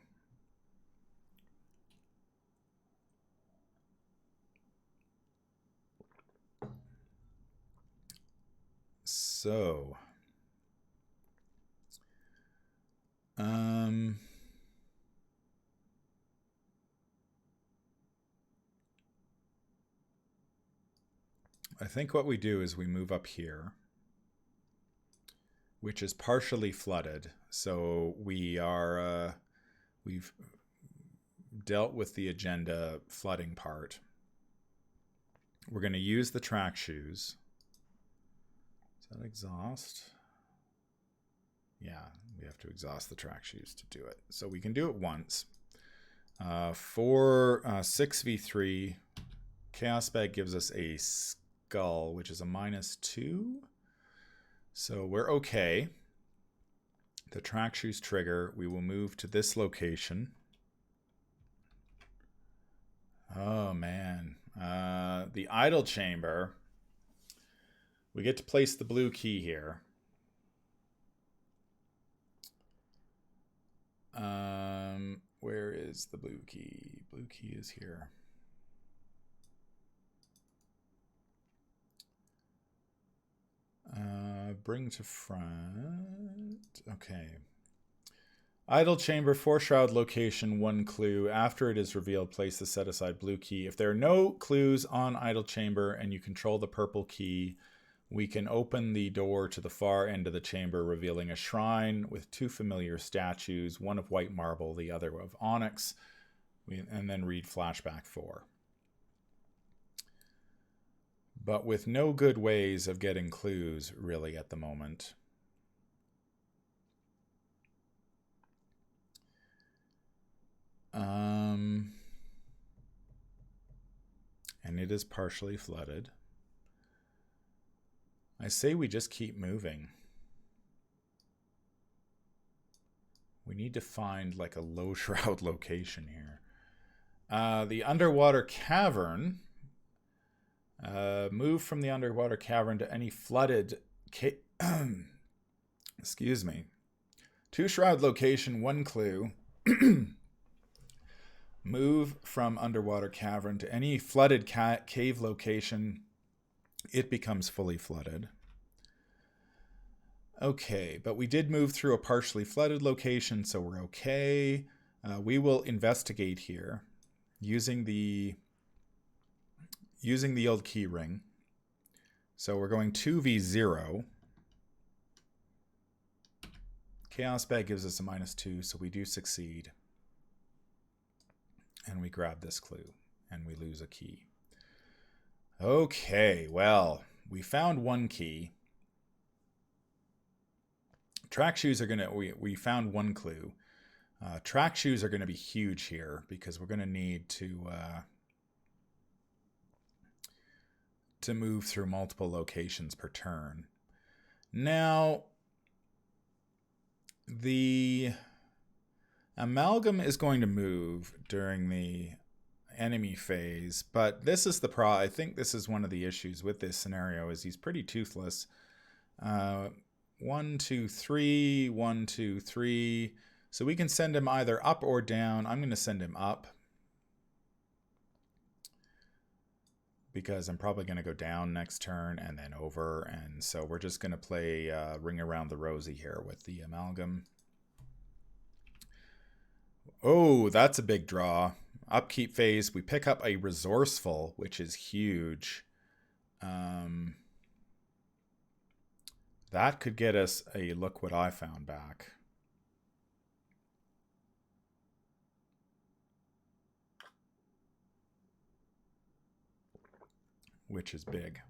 I think what we do is we move up here, which is partially flooded. So we are, we've dealt with the agenda flooding part. We're going to use the track shoes. Is that exhaust? Yeah, we have to exhaust the track shoes to do it. So we can do it once. For 6v3, Chaos Bag gives us a skull, which is a -2. So we're okay. The track shoes trigger. We will move to this location. Oh, man. The idle chamber. We get to place the blue key here. Where is the blue key? Blue key is here. Bring to front. Okay. Idle chamber, 4 shroud location, 1 clue. After it is revealed, place the set aside blue key. If there are no clues on idle chamber and you control the purple key, we can open the door to the far end of the chamber, revealing a shrine with 2 familiar statues, one of white marble, the other of onyx, and then read flashback 4. But with no good ways of getting clues, really, at the moment. And it is partially flooded. I say we just keep moving. We need to find like a low shroud location here. The underwater cavern. Move from the underwater cavern to any flooded... Excuse me. 2 shroud location, 1 clue. Move from underwater cavern to any flooded cave location. It becomes fully flooded. Okay, but we did move through a partially flooded location, so we're okay. We will investigate here using the old key ring. So we're going 2v0. Chaos Bag gives us a -2, so we do succeed. And we grab this clue, and we lose a key. Okay, well, we found 1 key. Track shoes are gonna, we found 1 clue. Track shoes are gonna be huge here because we're gonna need to move through multiple locations per turn. Now, The Amalgam is going to move during the enemy phase, but this is the I think this is one of the issues with this scenario is he's pretty toothless. 1, 2, 3, 1, 2, 3. So we can send him either up or down. I'm going to send him up because I'm probably going to go down next turn and then over. And so we're just going to play Ring Around the Rosie here with the Amalgam. Oh, that's a big draw. Upkeep phase, we pick up a Resourceful, which is huge. That could get us a Look What I Found back. Which is big.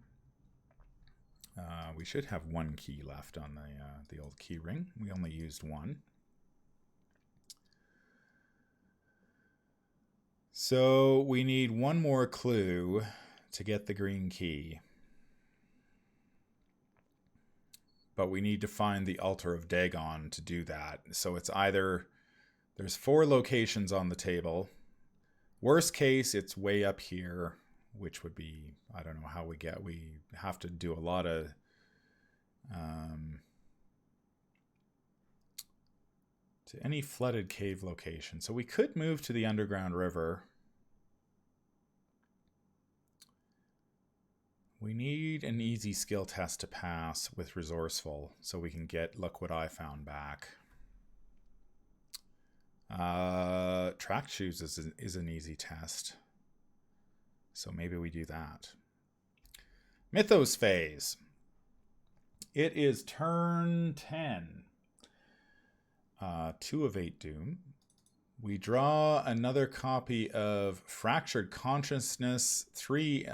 We should have one key left on the old key ring. We only used one. So we need one more clue to get the green key. But we need to find the Altar of Dagon to do that. So it's either, there's 4 locations on the table. Worst case, it's way up here, which would be, I don't know how we have to do a lot of to any flooded cave location. So we could move to the underground river. We need an easy skill test to pass with Resourceful so we can get Look What I Found back. Track Shoes is an easy test. So maybe we do that. Mythos Phase. It is turn 10. 2 of 8 Doom. We draw another copy of Fractured Consciousness, 3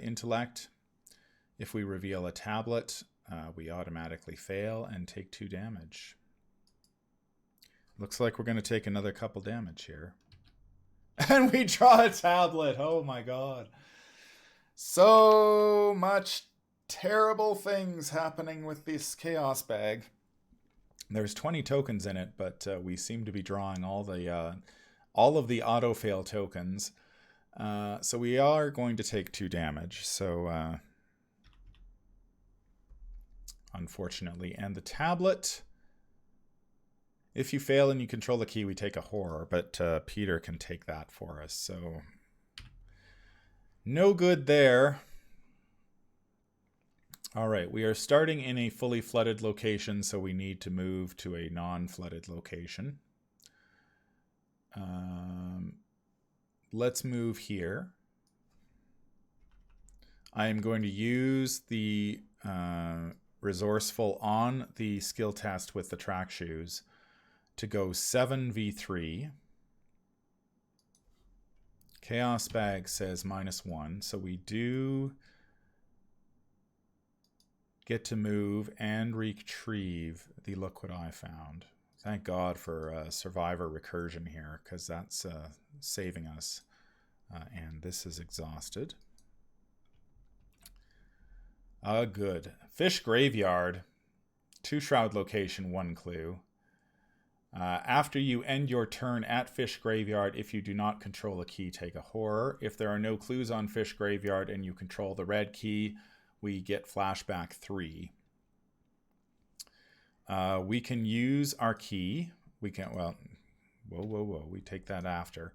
Intellect. If we reveal a tablet, we automatically fail and take 2 damage. Looks like we're going to take another couple damage here. And we draw a tablet. Oh my god. So much terrible things happening with this Chaos bag. There's 20 tokens in it, but we seem to be drawing all of the auto-fail tokens. So we are going to take 2 damage. So unfortunately. And the tablet, if you fail and you control the key, we take a horror, but Peter can take that for us. So no good there. All right, we are starting in a fully flooded location, so we need to move to a non-flooded location. Let's move here. I am going to use the Resourceful on the skill test with the Track Shoes to go 7v3. Chaos Bag says -1, so we do get to move and retrieve the Look What I Found. Thank God for Survivor Recursion here, because that's saving us. And this is exhausted. Good. Fish Graveyard. 2 Shroud location, 1 clue. After you end your turn at Fish Graveyard, if you do not control a key, take a horror. If there are no clues on Fish Graveyard and you control the red key, we get flashback 3. We can use our key. We can, well, whoa. We take that after.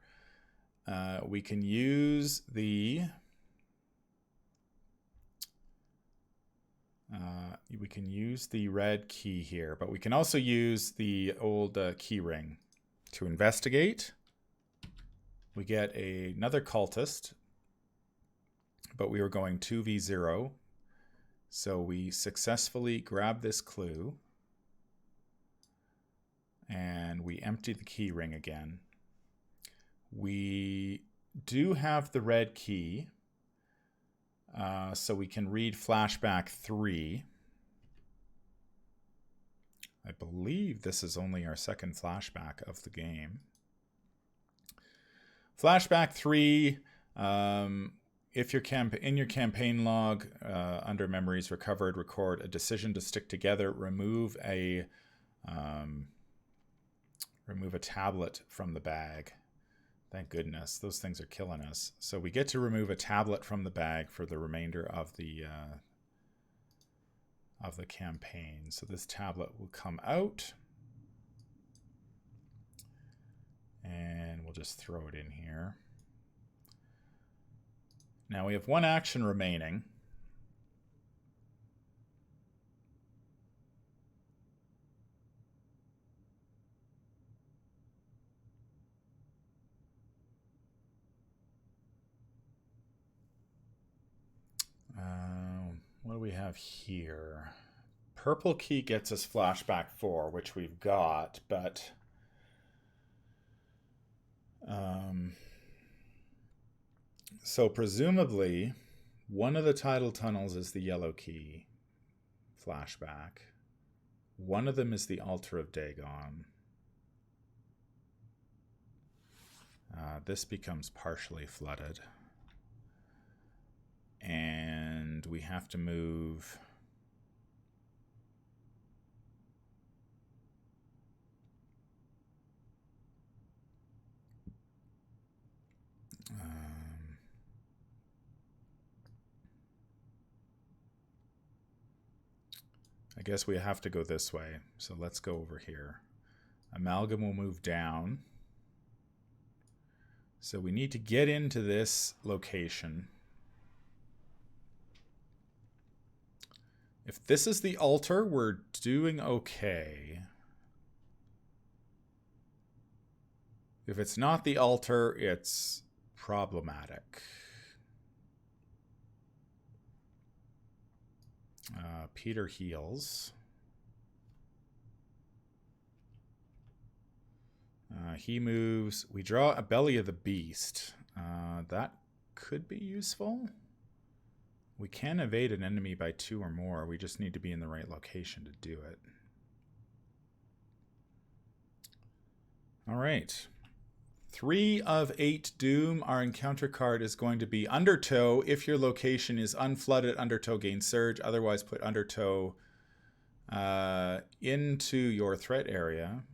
We can use the... we can use the red key here, but we can also use the old key ring to investigate. We get another cultist, but we were going 2v0. So we successfully grab this clue and we empty the key ring again. We do have the red key, so we can read flashback 3. I believe this is only our second flashback of the game. Flashback 3, if you're in your campaign log, under memories recovered, record a decision to stick together, remove a Remove a tablet from the bag. Thank goodness. Those things are killing us. So we get to remove a tablet from the bag for the remainder of the campaign. So this tablet will come out. And we'll just throw it in here. Now we have one action remaining. What do we have here? Purple key gets us flashback 4, which we've got, but so presumably one of the tidal tunnels is the yellow key flashback. One of them is the Altar of Dagon. This becomes partially flooded. And we have to move... I guess we have to go this way. So let's go over here. Amalgam will move down. So we need to get into this location. If this is the altar, we're doing okay. If it's not the altar, it's problematic. Peter heals. He moves. We draw a Belly of the Beast. That could be useful. We can evade an enemy by 2 or more. We just need to be in the right location to do it. All right. 3 of 8 Doom. Our encounter card is going to be Undertow. If your location is unflooded, Undertow gains Surge. Otherwise, put Undertow into your threat area.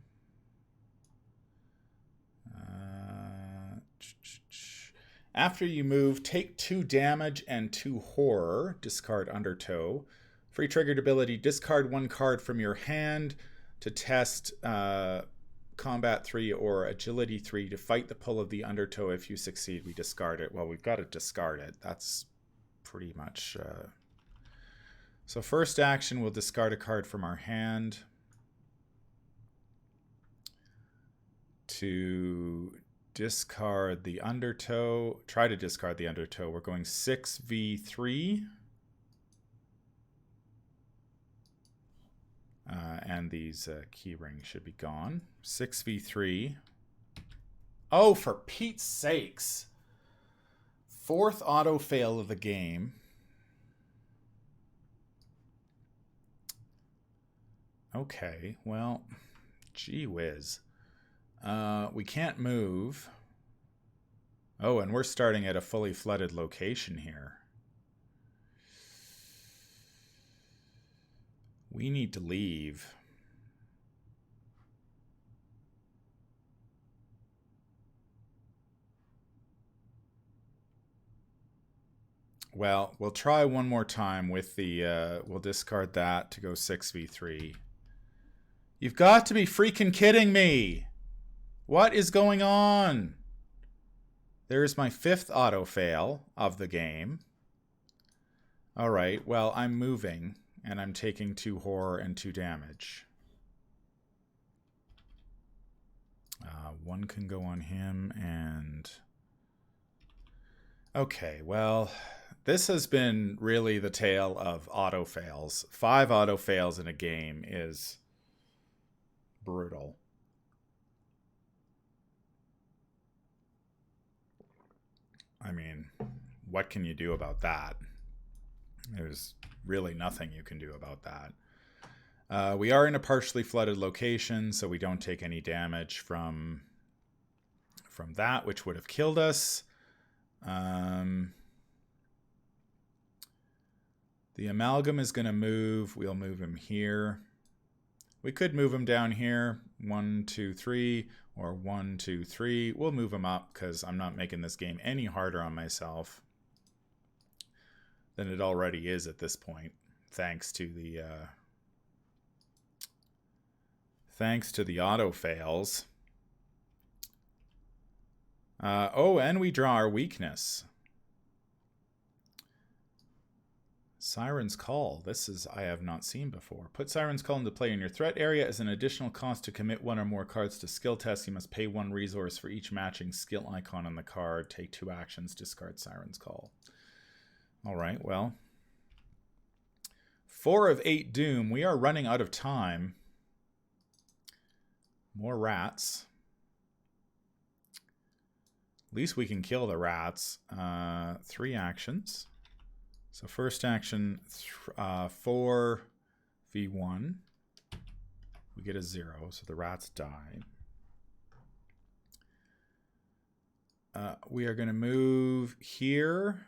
After you move, take 2 damage and 2 horror. Discard Undertow. Free triggered ability, discard 1 card from your hand to test Combat 3 or Agility 3 to fight the pull of the Undertow. If you succeed, we discard it. Well, we've got to discard it. That's pretty much... So first action, we'll discard a card from our hand to discard the Undertow. Try to discard the Undertow. We're going 6v3. And these key rings should be gone. 6v3. Oh, for Pete's sakes. 4th auto fail of the game. Okay, well, gee whiz. We can't move. Oh, and we're starting at a fully flooded location here. We need to leave. Well, we'll try one more time with the... we'll discard that to go 6v3. You've got to be freaking kidding me! What is going on? There's my 5th auto fail of the game. Alright, well, I'm moving, and I'm taking 2 horror and 2 damage. 1 can go on him, and... Okay, well, this has been really the tale of auto fails. 5 auto fails in a game is brutal. I mean, what can you do about that? There's really nothing you can do about that. We are in a partially flooded location, so we don't take any damage from that, which would have killed us. The Amalgam is going to move. We'll move him here. We could move him down here. 1, 2, 3, or 1, 2, 3. We'll move them up because I'm not making this game any harder on myself than it already is at this point, thanks to the auto fails. Oh, and we draw our weakness. Siren's Call. This is I have not seen before. Put Siren's Call into play in your threat area as an additional cost to commit one or more cards to skill tests. You must pay 1 resource for each matching skill icon on the card. Take 2 actions. Discard Siren's Call. All right, well. 4 of 8 Doom. We are running out of time. More rats. At least we can kill the rats. 3 actions. So first action, 4 v1. We get a 0, so the rats die. We are going to move here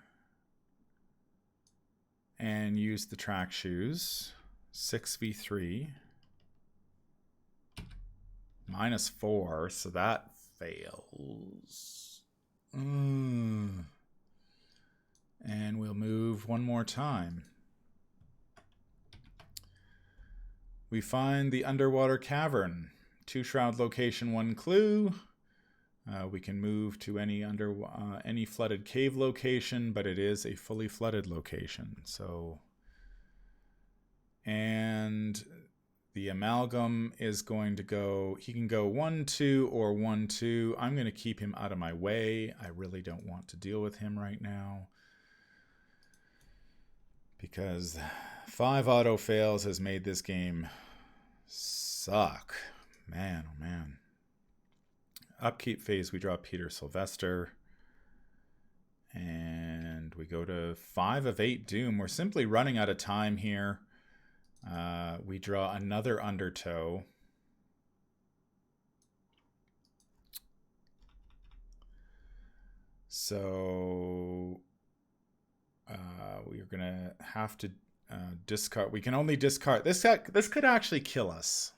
and use the track shoes. 6 v3. -4, so that fails. And we'll move one more time. We find the underwater cavern. 2 shroud location, 1 clue. We can move to any flooded cave location, but it is a fully flooded location. So, and the Amalgam is going to go, he can go 1, 2, or 1, 2. I'm going to keep him out of my way. I really don't want to deal with him right now, because 5 auto fails has made this game suck. Man, oh man. Upkeep phase, we draw Peter Sylvester. And we go to 5 of 8 Doom. We're simply running out of time here. We draw another Undertow. So we're gonna have to discard. We can only discard this. This could actually kill us.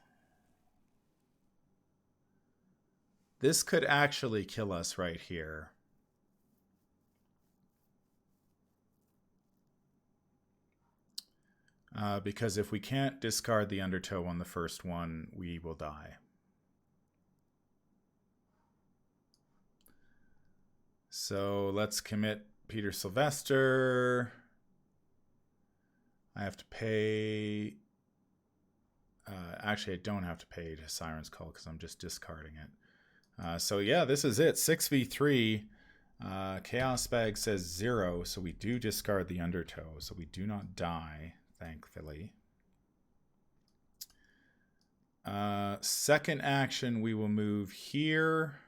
This could actually kill us right here. Because if we can't discard the Undertow on the first one, we will die. So let's commit Peter Sylvester. I have to pay... actually, I don't have to pay to Siren's Call because I'm just discarding it. So yeah, this is it. 6v3. Chaos Bag says 0, so we do discard the Undertow, so we do not die, thankfully. Second action, we will move here.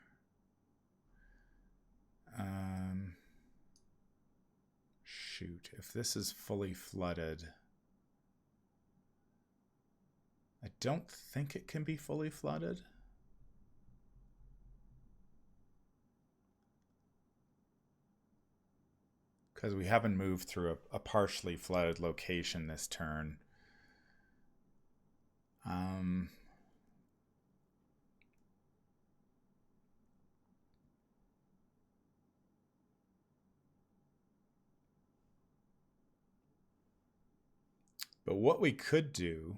Shoot, if this is fully flooded, I don't think it can be fully flooded. Because we haven't moved through a partially flooded location this turn. But what we could do,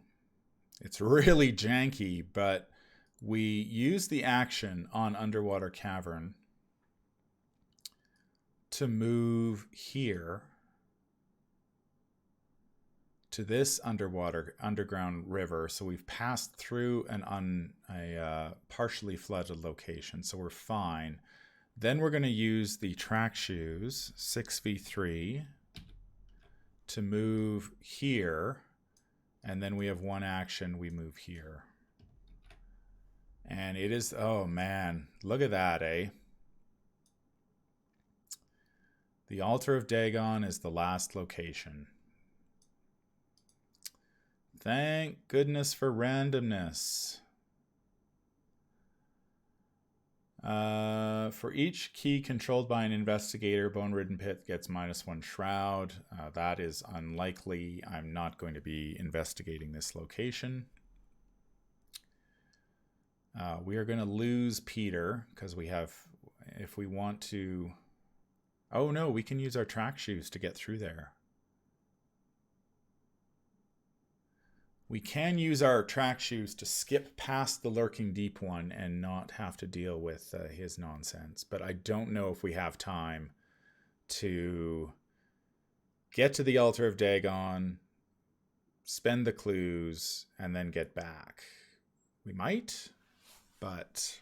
it's really janky, but we use the action on Underwater Cavern to move here to this underground river. So we've passed through a partially flooded location, so we're fine. Then we're going to use the track shoes, 6v3, to move here, and then we have 1 action, we move here. And it is, oh man, look at that, eh? The Altar of Dagon is the last location. Thank goodness for randomness. For each key controlled by an investigator, Bone Ridden Pit gets -1 shroud. That is unlikely. I'm not going to be investigating this location. We are going to lose Peter because we have, if we want to, oh no, we can use our track shoes to get through there. We can use our track shoes to skip past the Lurking Deep one and not have to deal with his nonsense. But I don't know if we have time to get to the Altar of Dagon, spend the clues, and then get back. We might, but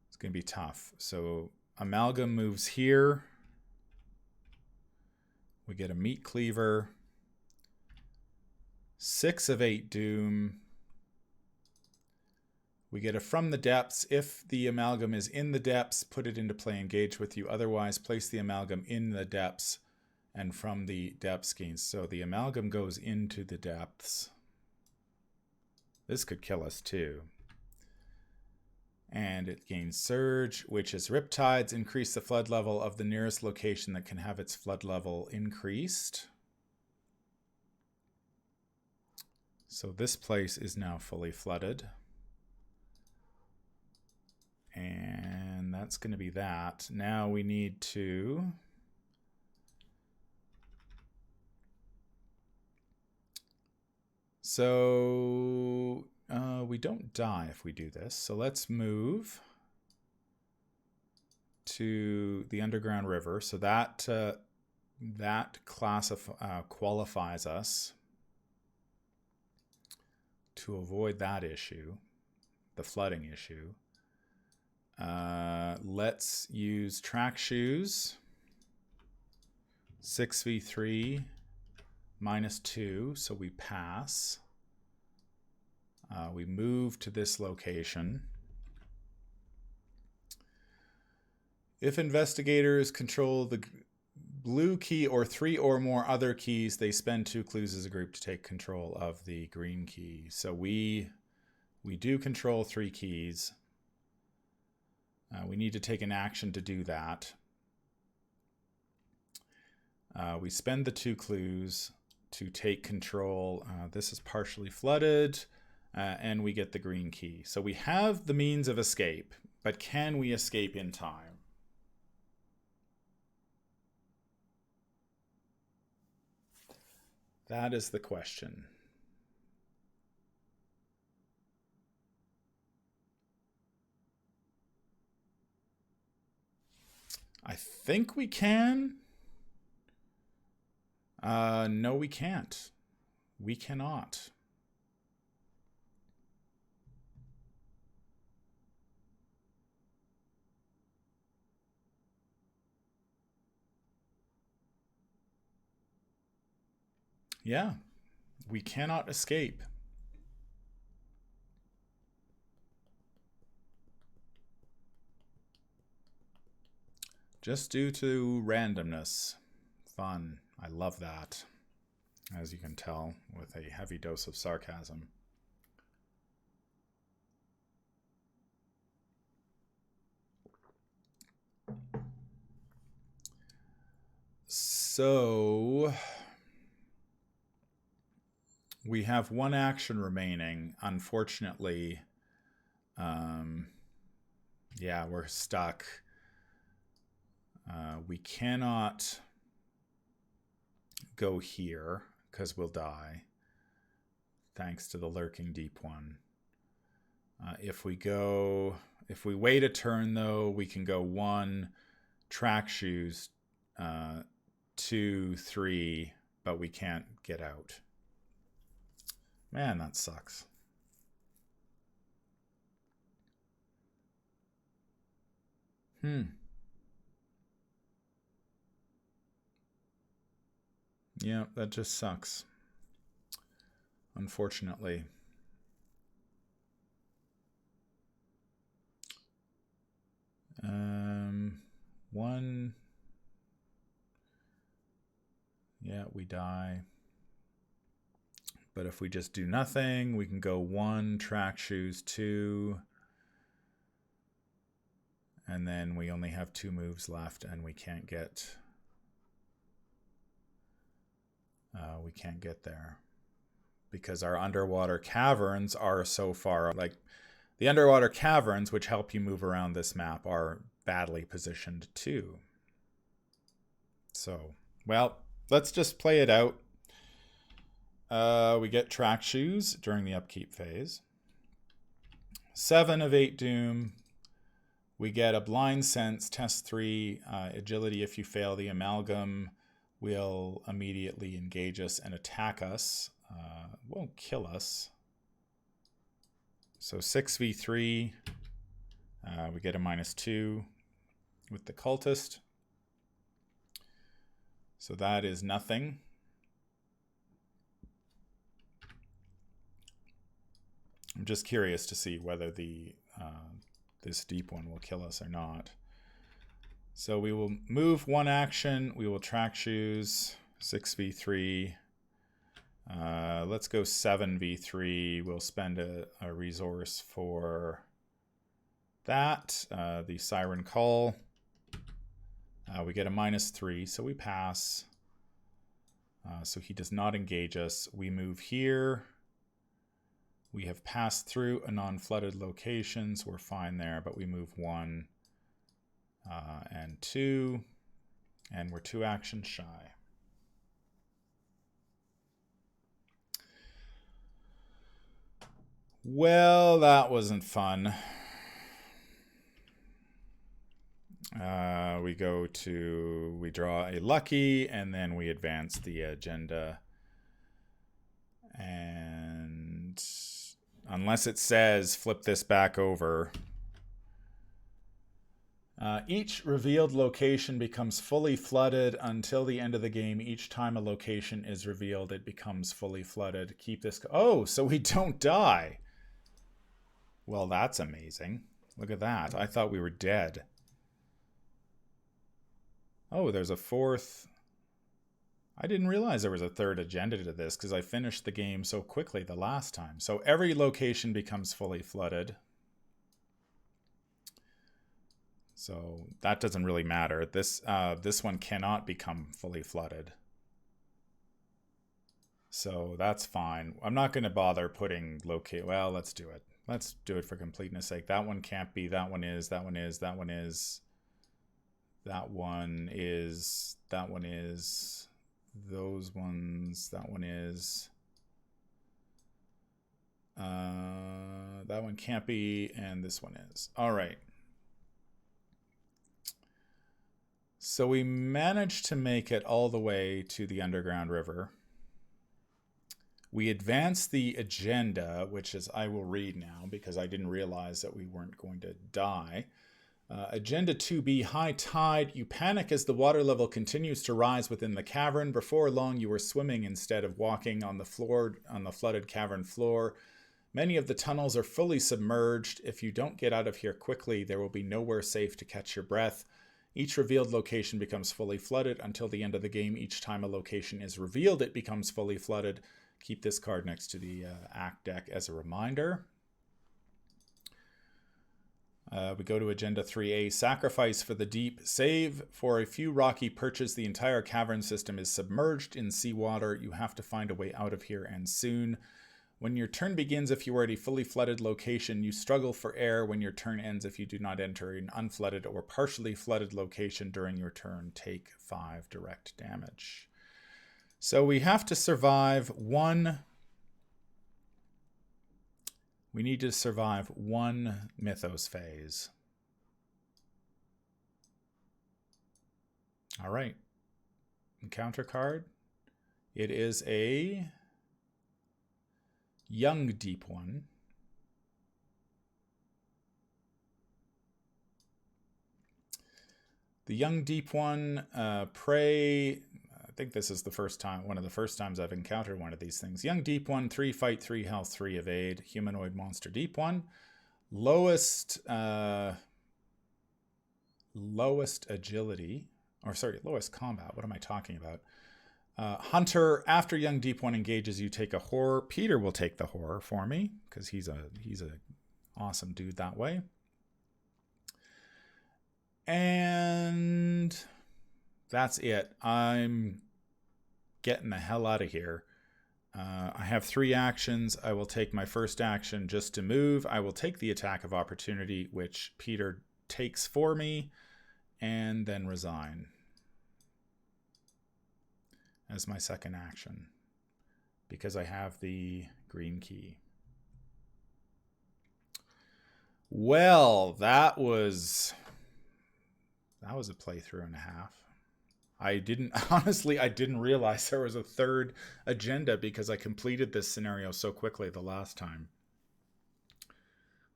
it's going to be tough. So Amalgam moves here. We get a Meat Cleaver. 6 of 8 Doom. We get a From the Depths. If the Amalgam is in the depths, put it into play, engage with you. Otherwise, place the Amalgam in the depths and from the depths gains. So the Amalgam goes into the depths. This could kill us too. And it gains Surge, which is Riptides. Increase the flood level of the nearest location that can have its flood level increased. So this place is now fully flooded. And that's going to be that. Now we need to we don't die if we do this. So let's move to the Underground River. So that qualifies us to avoid that issue, the flooding issue. Let's use track shoes. 6v3 -2, so we pass. We move to this location. If investigators control the blue key or 3 or more other keys, they spend 2 clues as a group to take control of the green key. So we do control 3 keys. We need to take an action to do that. We spend the 2 clues to take control. This is partially flooded, and we get the green key. So we have the means of escape, but can we escape in time? That is the question. I think we can. No, we can't. We cannot. Yeah, we cannot escape. Just due to randomness. Fun. I love that, as you can tell, with a heavy dose of sarcasm. So we have 1 action remaining. Unfortunately, yeah, we're stuck. We cannot go here because we'll die, thanks to the Lurking Deep one. If we wait a turn though, we can go 1 track shoes, 2, 3, but we can't get out. Man, that sucks. Yeah, that just sucks. Unfortunately. One. Yeah, we die. But if we just do nothing, we can go 1 track shoes, 2. And then we only have 2 moves left, and we can't get there. because our underwater caverns are so far, like the underwater caverns, which help you move around this map, are badly positioned too. So, well, let's just play it out. We get track shoes during the upkeep phase. 7 of 8 doom. We get a blind sense, test 3, agility. If you fail, the amalgam will immediately engage us and attack us. Won't kill us. So 6v3. We get a -2 with the cultist. So that is nothing. I'm just curious to see whether the this deep one will kill us or not. So we will move 1 action. We will track shoes. 6v3. Let's go 7v3. We'll spend a resource for that. The Siren Call. We get a -3, so we pass. So he does not engage us. We move here. We have passed through a non-flooded location, so we're fine there, but we move 1 and 2, and we're 2 actions shy. Well, that wasn't fun. We draw a lucky, and then we advance the agenda. And unless it says flip this back over, each revealed location becomes fully flooded until the end of the game. Each time a location is revealed, it becomes fully flooded. Keep this. Oh, so we don't die. Well, that's amazing. Look at that. I thought we were dead. Oh, there's a 4th. I didn't realize there was a 3rd agenda to this because I finished the game so quickly the last time. So every location becomes fully flooded. So that doesn't really matter. This one cannot become fully flooded. So that's fine. I'm not going to bother putting locate. Well, let's do it. Let's do it for completeness sake. That one can't be. That one is. That one is. That one is. That one is. That one is. Those ones. That one is. That one can't be, and this one is. All right. So we managed to make it all the way to the underground river. We advanced the agenda, which is I will read now because I didn't realize that we weren't going to die. Agenda 2B, high tide. You panic as the water level continues to rise within the cavern. Before long, you were swimming instead of walking on the floor, on the flooded cavern floor. Many of the tunnels are fully submerged. If you don't get out of here quickly, there will be nowhere safe to catch your breath. Each revealed location becomes fully flooded until the end of the game. Each time a location is revealed, it becomes fully flooded. Keep this card next to the act deck as a reminder. We go to Agenda 3A, Sacrifice for the Deep. Save for a few rocky perches. The entire cavern system is submerged in seawater. You have to find a way out of here, and soon. When your turn begins, if you are at a fully flooded location, you struggle for air. When your turn ends, if you do not enter an unflooded or partially flooded location during your turn, take 5 direct damage. So we have to survive one. We need to survive 1 Mythos Phase. All right. Encounter card. It is a young deep one. The young deep one, prey. I think this is the first time, one of the first times I've encountered one of these things. Young deep one, 3 fight, 3 health, 3 evade. Humanoid monster deep one. Lowest agility, or sorry, lowest combat. What am I talking about? Hunter, after young deep one engages, you take a horror. Peter will take the horror for me because he's a awesome dude that way. And that's it. I'm getting the hell out of here. I have 3 actions. I will take my first action just to move. I will take the attack of opportunity, which Peter takes for me, and then resign as my second action because I have the green key. Well, that was a playthrough and a half. I didn't realize there was a third agenda because I completed this scenario so quickly the last time.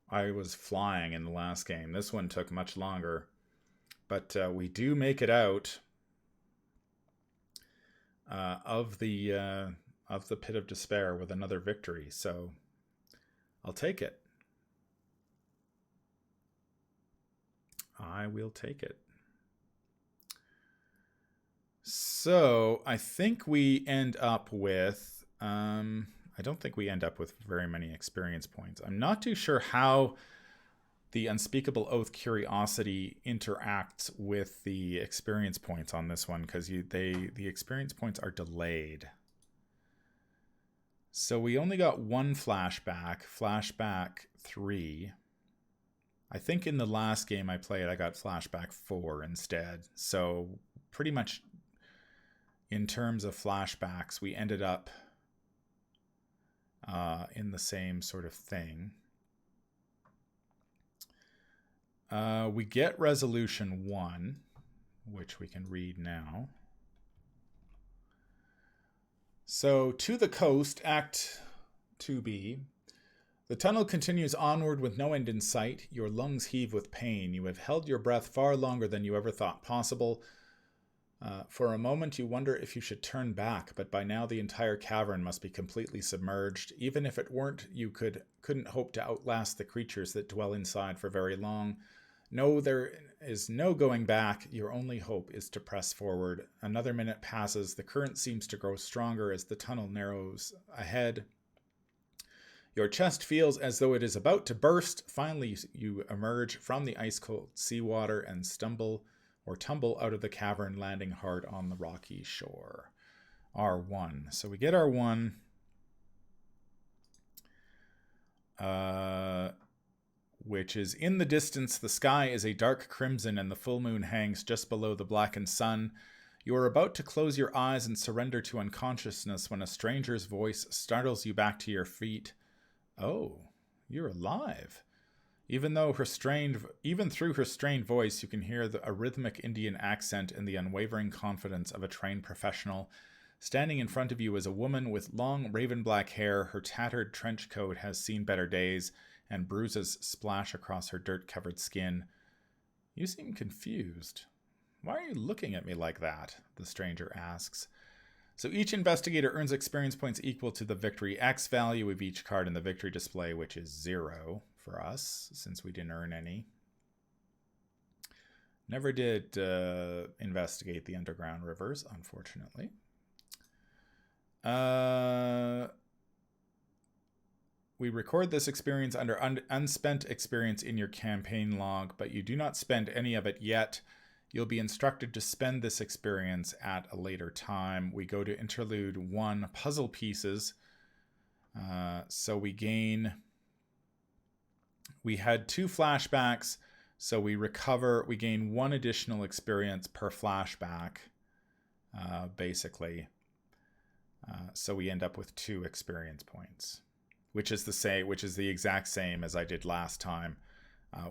I was flying in the last game. This one took much longer, but we do make it out of the Pit of Despair with another victory. So I'll take it. I will take it. So I think we end up with, I don't think we end up with very many experience points. I'm not too sure how the Unspeakable Oath Curiosity interacts with the experience points on this one, because the experience points are delayed. So we only got 1 flashback, flashback 3. I think in the last game I played, I got flashback 4 instead. So pretty much in terms of flashbacks, we ended up in the same sort of thing. We get Resolution 1, which we can read now. So, To the Coast, Act 2B. The tunnel continues onward with no end in sight. Your lungs heave with pain. You have held your breath far longer than you ever thought possible. For a moment, you wonder if you should turn back, but by now the entire cavern must be completely submerged. Even if it weren't, you couldn't hope to outlast the creatures that dwell inside for very long. No, there is no going back. Your only hope is to press forward. Another minute passes. The current seems to grow stronger as the tunnel narrows ahead. Your chest feels as though it is about to burst. Finally, you emerge from the ice-cold seawater and tumble out of the cavern, landing hard on the rocky shore. R1. So we get R1. Which is, in the distance, the sky is a dark crimson and the full moon hangs just below the blackened sun. You are about to close your eyes and surrender to unconsciousness when a stranger's voice startles you back to your feet. Oh, you're alive. Even through her strained voice, you can hear a rhythmic Indian accent and the unwavering confidence of a trained professional. Standing in front of you is a woman with long raven black hair. Her tattered trench coat has seen better days, and bruises splash across her dirt-covered skin. You seem confused. Why are you looking at me like that? The stranger asks. So each investigator earns experience points equal to the victory X value of each card in the victory display, which is 0 for us, since we didn't earn any. Never did investigate the underground rivers, unfortunately. We record this experience under unspent experience in your campaign log, but you do not spend any of it yet. You'll be instructed to spend this experience at a later time. We go to Interlude 1, Puzzle Pieces. So we had 2 flashbacks, so we gain 1 additional experience per flashback, basically. So we end up with 2 experience points, which is the exact same as I did last time.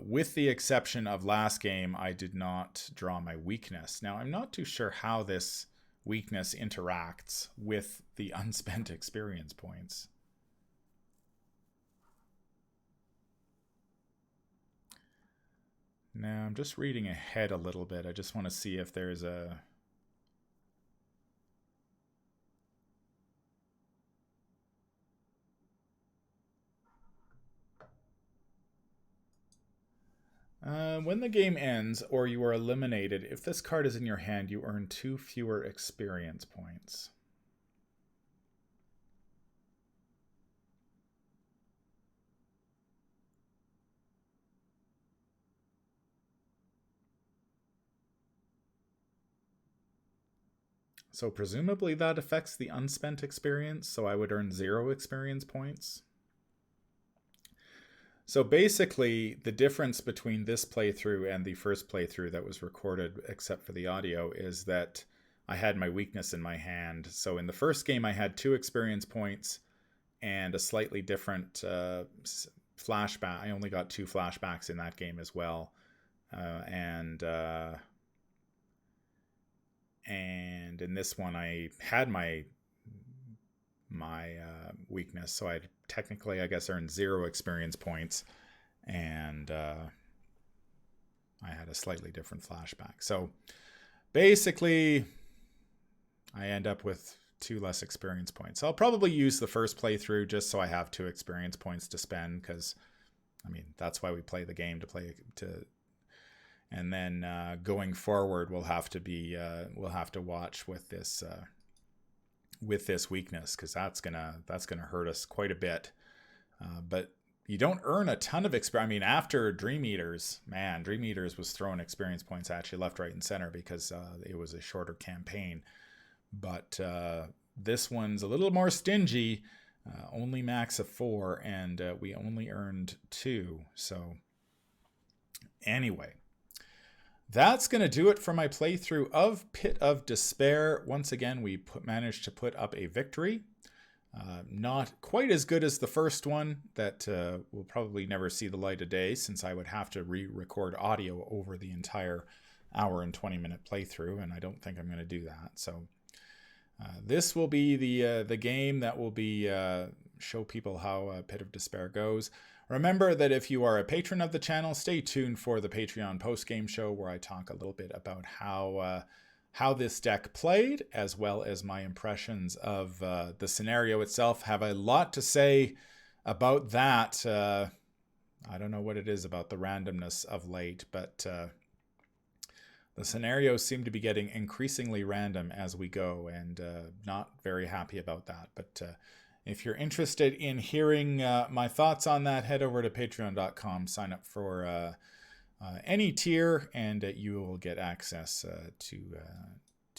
With the exception of last game, I did not draw my weakness. Now, I'm not too sure how this weakness interacts with the unspent experience points. Now, I'm just reading ahead a little bit. I just want to see if there's a... when the game ends or you are eliminated, if this card is in your hand, you earn 2 fewer experience points. So presumably that affects the unspent experience, so I would earn 0 experience points. So basically, the difference between this playthrough and the first playthrough that was recorded, except for the audio, is that I had my weakness in my hand. So in the first game, I had 2 experience points and a slightly different flashback. I only got 2 flashbacks in that game as well. And in this one, I had my weakness, so I technically, I guess, earned 0 experience points, and I had a slightly different flashback. So basically, I end up with 2 less experience points. I'll probably use the first playthrough just so I have 2 experience points to spend, because I mean, that's why we play the game, and then going forward, we'll have to watch with this weakness, because that's gonna hurt us quite a bit. But you don't earn a ton of experience. I mean, after Dream Eaters was throwing experience points at you left, right, and center because it was a shorter campaign. But this one's a little more stingy, only max of 4, and we only earned 2. So anyway, that's going to do it for my playthrough of Pit of Despair. Once again, we managed to put up a victory. Not quite as good as the first one that will probably never see the light of day, since I would have to re-record audio over the entire hour and 20-minute playthrough, and I don't think I'm going to do that. So this will be the game that will be show people how Pit of Despair goes. Remember that if you are a patron of the channel, stay tuned for the Patreon post-game show, where I talk a little bit about how this deck played, as well as my impressions of the scenario itself. Have a lot to say about that. I don't know what it is about the randomness of late, but the scenarios seem to be getting increasingly random as we go, and not very happy about that. But if you're interested in hearing my thoughts on that, head over to patreon.com, sign up for any tier, and you will get access to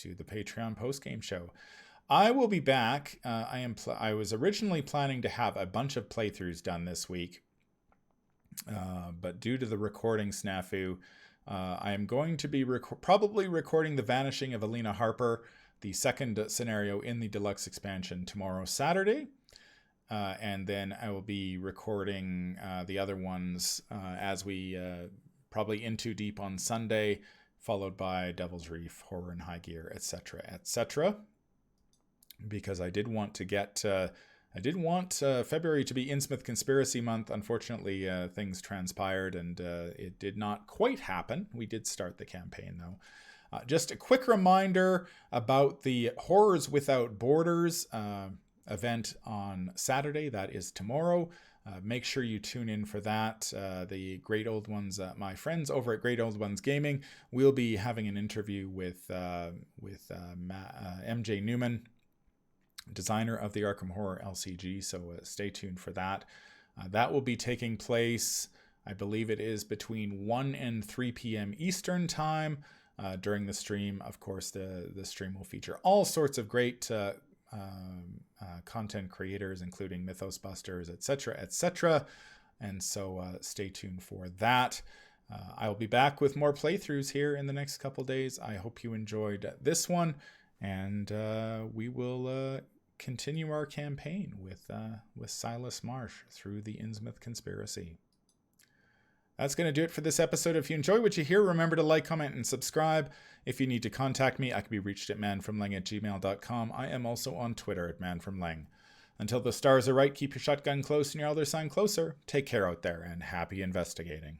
the Patreon post-game show. I will be back. I was originally planning to have a bunch of playthroughs done this week, but due to the recording snafu, I am going to be probably recording The Vanishing of Alina Harper, the second scenario in the deluxe expansion, tomorrow, Saturday. And then I will be recording the other ones as we probably In Too Deep on Sunday, followed by Devil's Reef, Horror in High Gear, etc., etc. Because I did want to get... I did want February to be Innsmouth Conspiracy Month. Unfortunately, things transpired, and it did not quite happen. We did start the campaign, though. Just a quick reminder about the Horrors Without Borders event on Saturday. That is tomorrow. Make sure you tune in for that. The Great Old Ones, my friends over at Great Old Ones Gaming, will be having an interview with MJ Newman, designer of the Arkham Horror LCG, so stay tuned for that. That will be taking place, I believe it is between 1 and 3 p.m. Eastern Time during the stream. Of course, the stream will feature all sorts of great content creators, including Mythos Busters, etc., etc. And so stay tuned for that. I'll be back with more playthroughs here in the next couple days. I hope you enjoyed this one, and we will continue our campaign with Silas Marsh through the Innsmouth Conspiracy. That's going to do it for this episode. If you enjoy what you hear, remember to like, comment, and subscribe. If you need to contact me, I can be reached at manfromleng@gmail.com. I am also on Twitter at manfromleng. Until the stars are right, keep your shotgun close and your other sign closer. Take care out there, and happy investigating.